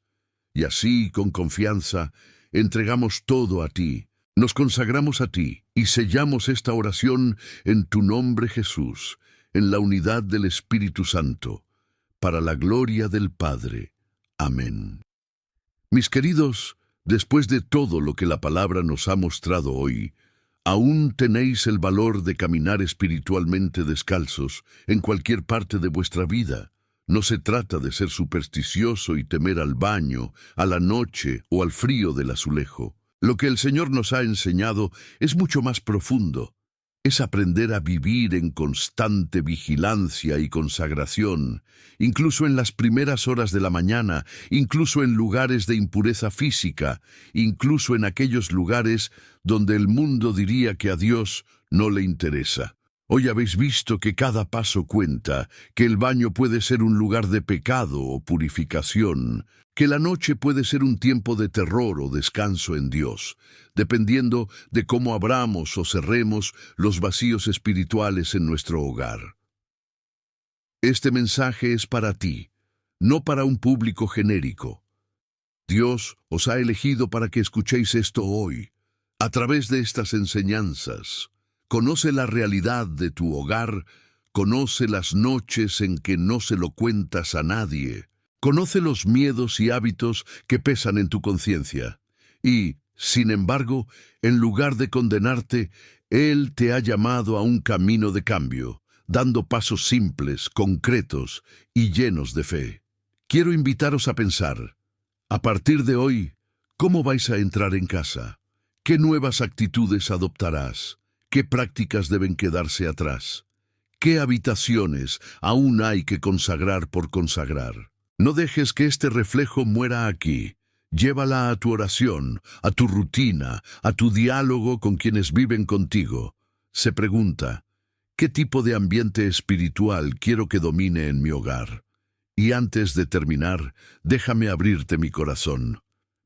Y así, con confianza, entregamos todo a ti, Nos consagramos a ti y sellamos esta oración en tu nombre, Jesús, en la unidad del Espíritu Santo, para la gloria del Padre. Amén. Mis queridos, después de todo lo que la palabra nos ha mostrado hoy, ¿aún tenéis el valor de caminar espiritualmente descalzos en cualquier parte de vuestra vida? No se trata de ser supersticioso y temer al baño, a la noche o al frío del azulejo. Lo que el Señor nos ha enseñado es mucho más profundo. Es aprender a vivir en constante vigilancia y consagración, incluso en las primeras horas de la mañana, incluso en lugares de impureza física, incluso en aquellos lugares donde el mundo diría que a Dios no le interesa. Hoy habéis visto que cada paso cuenta, que el baño puede ser un lugar de pecado o purificación, que la noche puede ser un tiempo de terror o descanso en Dios, dependiendo de cómo abramos o cerremos los vacíos espirituales en nuestro hogar. Este mensaje es para ti, no para un público genérico. Dios os ha elegido para que escuchéis esto hoy, a través de estas enseñanzas. Conoce la realidad de tu hogar, conoce las noches en que no se lo cuentas a nadie, conoce los miedos y hábitos que pesan en tu conciencia. Y, sin embargo, en lugar de condenarte, Él te ha llamado a un camino de cambio, dando pasos simples, concretos y llenos de fe. Quiero invitaros a pensar, a partir de hoy, ¿cómo vais a entrar en casa? ¿Qué nuevas actitudes adoptarás? ¿Qué prácticas deben quedarse atrás? ¿Qué habitaciones aún hay que consagrar por consagrar? No dejes que este reflejo muera aquí. Llévala a tu oración, a tu rutina, a tu diálogo con quienes viven contigo. Se pregunta, ¿qué tipo de ambiente espiritual quiero que domine en mi hogar? Y antes de terminar, déjame abrirte mi corazón.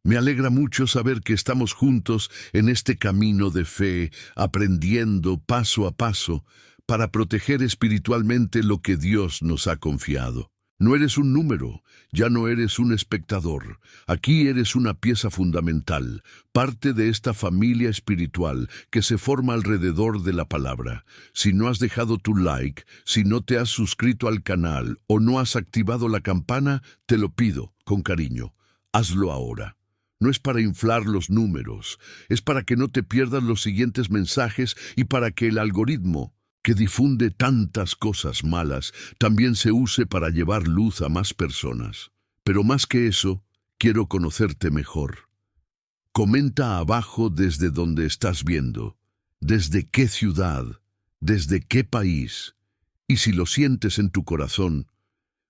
Me alegra mucho saber que estamos juntos en este camino de fe, aprendiendo paso a paso para proteger espiritualmente lo que Dios nos ha confiado. No eres un número, ya no eres un espectador. Aquí eres una pieza fundamental, parte de esta familia espiritual que se forma alrededor de la palabra. Si no has dejado tu like, si no te has suscrito al canal o no has activado la campana, te lo pido con cariño. Hazlo ahora. No es para inflar los números, es para que no te pierdas los siguientes mensajes y para que el algoritmo, que difunde tantas cosas malas, también se use para llevar luz a más personas. Pero más que eso, quiero conocerte mejor. Comenta abajo desde donde estás viendo, desde qué ciudad, desde qué país, y si lo sientes en tu corazón,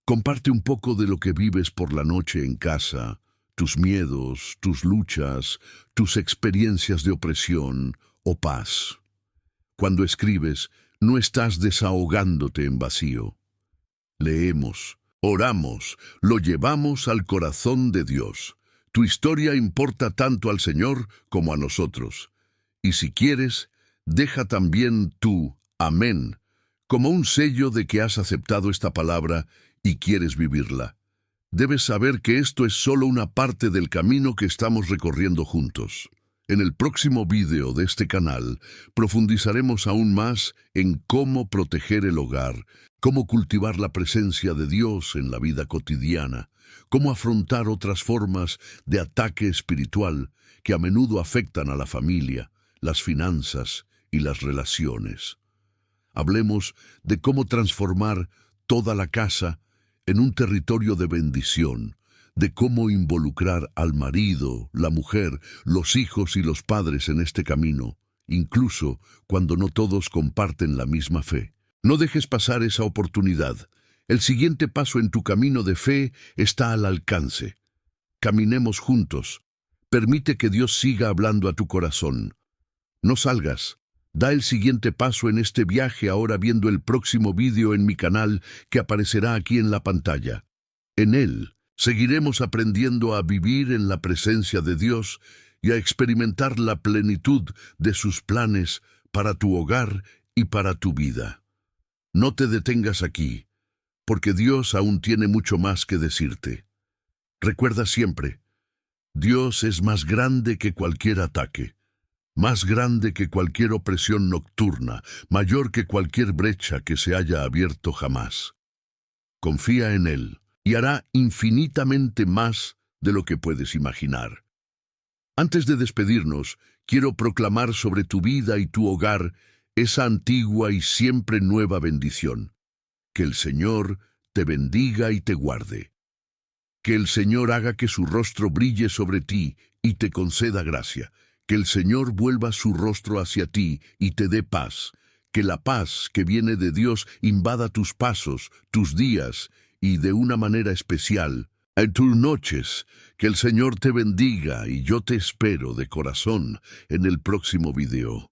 comparte un poco de lo que vives por la noche en casa, tus miedos, tus luchas, tus experiencias de opresión o paz. Cuando escribes, no estás desahogándote en vacío. Leemos, oramos, lo llevamos al corazón de Dios. Tu historia importa tanto al Señor como a nosotros. Y si quieres, deja también tu amén como un sello de que has aceptado esta palabra y quieres vivirla. Debes saber que esto es solo una parte del camino que estamos recorriendo juntos. En el próximo vídeo de este canal, profundizaremos aún más en cómo proteger el hogar, cómo cultivar la presencia de Dios en la vida cotidiana, cómo afrontar otras formas de ataque espiritual que a menudo afectan a la familia, las finanzas y las relaciones. Hablemos de cómo transformar toda la casa en un territorio de bendición, de cómo involucrar al marido, la mujer, los hijos y los padres en este camino, incluso cuando no todos comparten la misma fe. No dejes pasar esa oportunidad. El siguiente paso en tu camino de fe está al alcance. Caminemos juntos. Permite que Dios siga hablando a tu corazón. No salgas. Da el siguiente paso en este viaje ahora viendo el próximo vídeo en mi canal que aparecerá aquí en la pantalla. En él, seguiremos aprendiendo a vivir en la presencia de Dios y a experimentar la plenitud de sus planes para tu hogar y para tu vida. No te detengas aquí, porque Dios aún tiene mucho más que decirte. Recuerda siempre, Dios es más grande que cualquier ataque, más grande que cualquier opresión nocturna, mayor que cualquier brecha que se haya abierto jamás. Confía en Él y hará infinitamente más de lo que puedes imaginar. Antes de despedirnos, quiero proclamar sobre tu vida y tu hogar esa antigua y siempre nueva bendición. Que el Señor te bendiga y te guarde. Que el Señor haga que su rostro brille sobre ti y te conceda gracia. Que el Señor vuelva su rostro hacia ti y te dé paz. Que la paz que viene de Dios invada tus pasos, tus días y de una manera especial en tus noches. Que el Señor te bendiga y yo te espero de corazón en el próximo video.